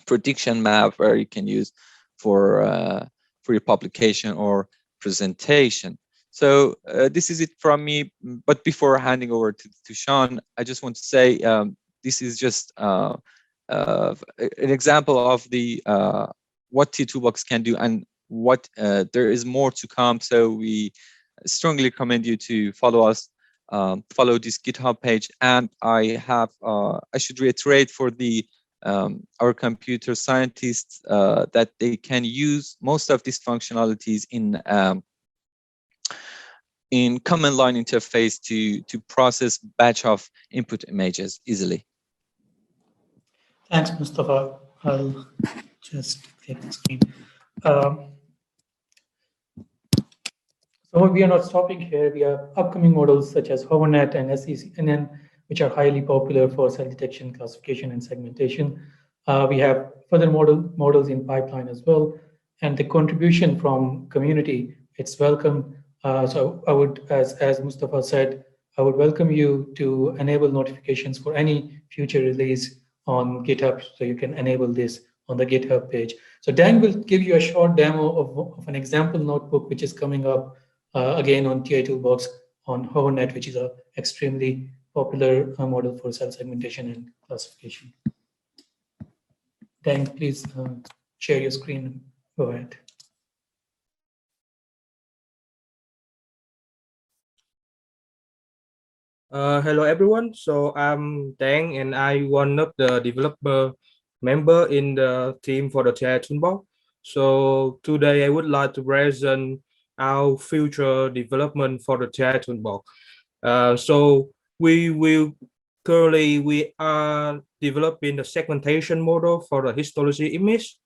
S6: prediction map where you can use for your publication or presentation. So this is it from me. But before handing over to Shan, I just want to say this is just an example of the what tiatoolbox can do and what there is more to come. So we strongly recommend you to follow us, follow this GitHub page. And I should reiterate for the our computer scientists that they can use most of these functionalities in command line interface to process batch of input images easily.
S3: Thanks, Mostafa. I'll just click the screen. So we are not stopping here. We have upcoming models such as HoverNet and SECNN, which are highly popular for cell detection, classification, and segmentation. We have further models in pipeline as well. And the contribution from community, it's welcome. So I would, as Mostafa said, I would welcome you to enable notifications for any future release on GitHub, so you can enable this on the GitHub page. So Dan will give you a short demo of an example notebook, which is coming up again on tiatoolbox on HoverNet, which is an extremely popular model for cell segmentation and classification. Dan, please share your screen. Go ahead.
S7: Hello everyone. So I'm Dan and I'm one of the developer member in the team for the TI toolbox. So today I would like to present our future development for the TI toolbox. So currently we are developing the segmentation model for the histology image,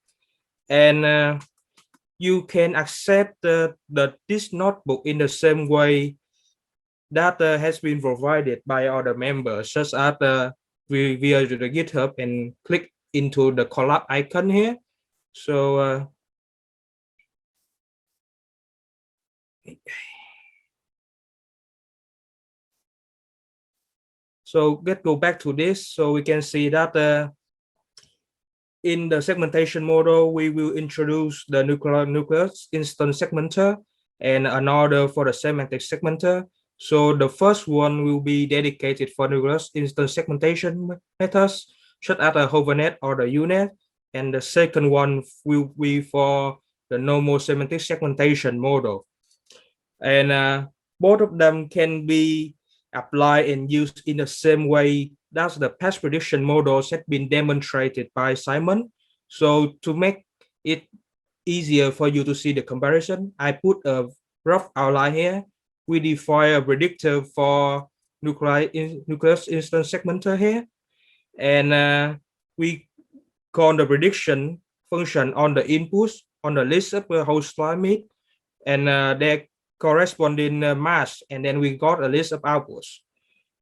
S7: and you can accept this notebook in the same way that has been provided by other members, such as via the GitHub, and click into the collab icon here. So let's go back to this. So we can see that in the segmentation model, we will introduce the nucleus instance segmenter and another for the semantic segmenter. So the first one will be dedicated for nucleus instance segmentation methods, such as the hovernet or the unet, and the second one will be for the normal semantic segmentation model. And both of them can be applied and used in the same way that the past prediction models have been demonstrated by Simon. So to make it easier for you to see the comparison, I put a rough outline here. We define a predictor for nucleus instance segmenter here, and we call the prediction function on the inputs on the list of the host limit, and their corresponding mask, and then we got a list of outputs.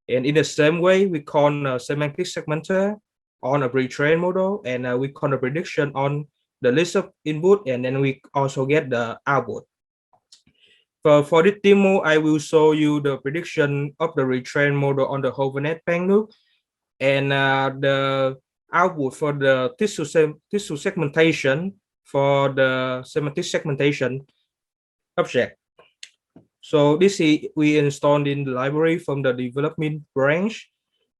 S7: And in the same way, we call a semantic segmenter on a pre-trained model, and we call the prediction on the list of input, and then we also get the output. For this demo, I will show you the prediction of the retrained model on the hovernet panel, and the output for the tissue segmentation for the semantic segmentation object. So this is we installed in the library from the development branch,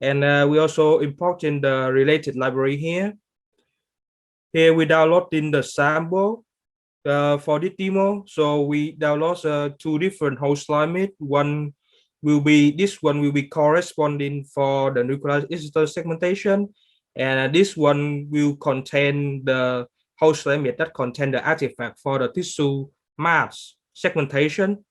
S7: and we also imported the related library here. Here we download in the sample for this demo. So we download two different host limit. One will be corresponding for the nucleus instance segmentation, and this one will contain the host limit that contain the artifact for the tissue mass segmentation.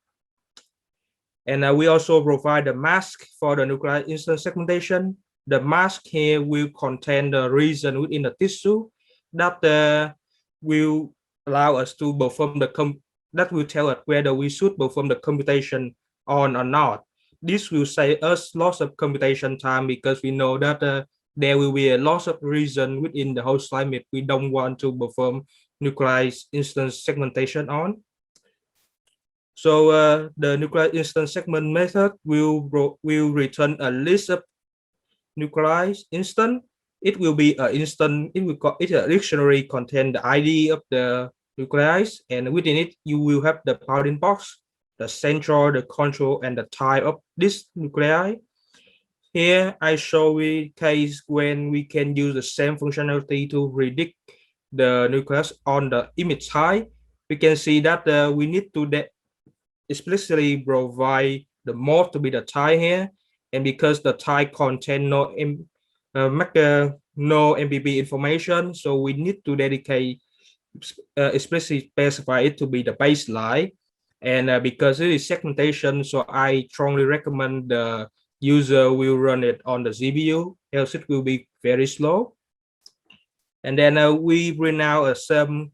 S7: And we also provide the mask for the nucleus instance segmentation. The mask here will contain the region within the tissue that will allow us to perform that will tell us whether we should perform the computation on or not. This will save us lots of computation time because we know that there will be a loss of region within the host limit we don't want to perform nucleus instance segmentation on. So the nucleus instance segment method will return a list of nucleus instance. It will be an instance. It's a dictionary contain the ID of the nucleus, and within it you will have the bounding box, the central, the control, and the type of this nuclei. Here I show a case when we can use the same functionality to predict the nucleus on the image type. We can see that we need to explicitly provide the mode to be the type here, and because the type contain no MPP information, so we need to dedicate explicitly specify it to be the baseline. And because it is segmentation, so I strongly recommend the user will run it on the GPU, else it will be very slow. And then we bring out some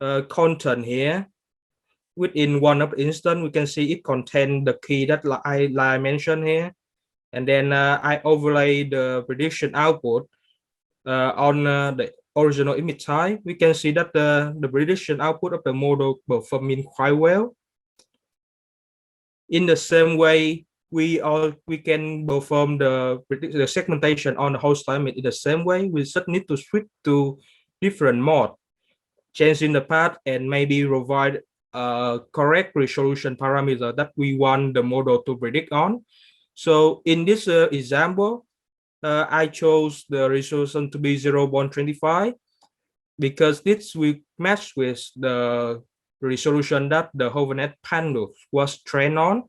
S7: content here. Within one of the instance, we can see it contains the key that I mentioned here. And then I overlay the prediction output on the original image type. We can see that the prediction output of the model performing quite well. In the same way, we can perform the segmentation on the host limit in the same way. We just need to switch to different mode, changing the path, and maybe provide a correct resolution parameter that we want the model to predict on. So in this example, I chose the resolution to be 0.25 because this will match with the resolution that the hovernet panel was trained on.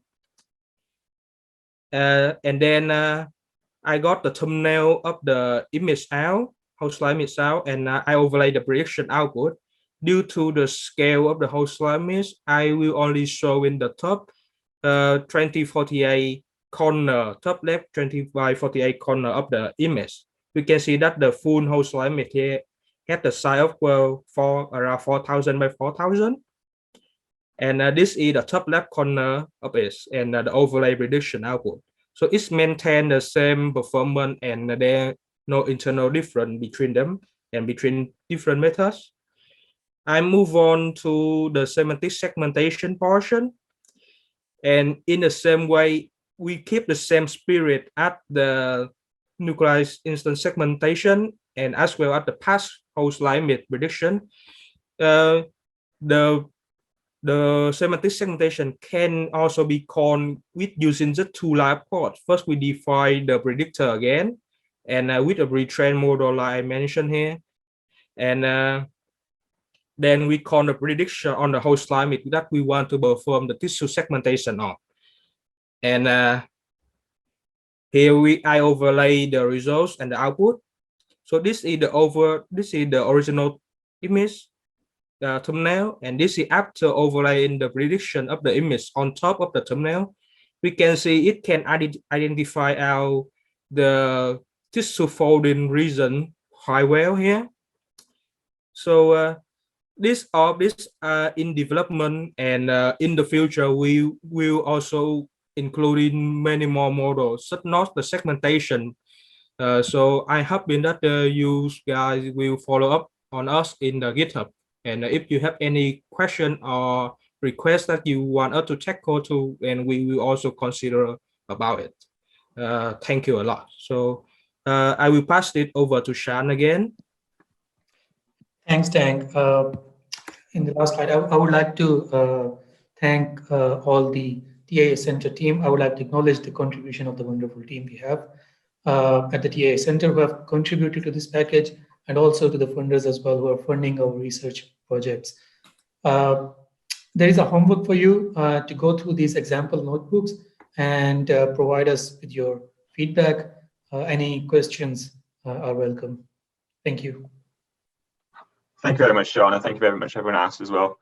S7: And then I got the thumbnail of the image out, whole slide image out, and I overlay the prediction output. Due to the scale of the whole slide image, I will only show in the top 2048 corner, top left 20 by 48 corner of the image. We can see that the full whole slide image here has the size of for around 4,000 by 4,000. And this is the top left corner of it, and the overlay prediction output. So it's maintained the same performance, and there no internal difference between them and between different methods. I move on to the semantic segmentation portion. And in the same way, we keep the same spirit at the nucleus instance segmentation and as well as the past whole slide image prediction. The semantic segmentation can also be called with using the two line approach. First, we define the predictor again, and with a retrained model like I mentioned here. And then we call the prediction on the whole slide image that we want to perform the tissue segmentation on. And here I overlay the results and the output. So this is the original image thumbnail, and this is after overlaying the prediction of the image on top of the thumbnail. We can see it can identify out the tissue folding region quite well here. So this in development, and in the future we will also include many more models, not the segmentation. So I hope that you guys will follow up on us in the GitHub. And if you have any question or request that you want us to tackle too, and we will also consider about it. Thank you a lot. So I will pass it over to Shan again.
S3: Thanks, Tank. In the last slide, I would like to thank all the TIA Center team. I would like to acknowledge the contribution of the wonderful team we have at the TIA Center who have contributed to this package, and also to the funders as well who are funding our research projects. There is a homework for you to go through these example notebooks and provide us with your feedback. Any questions are welcome. Thank you.
S1: Thank you very much, Shan, and thank you very much everyone else as well.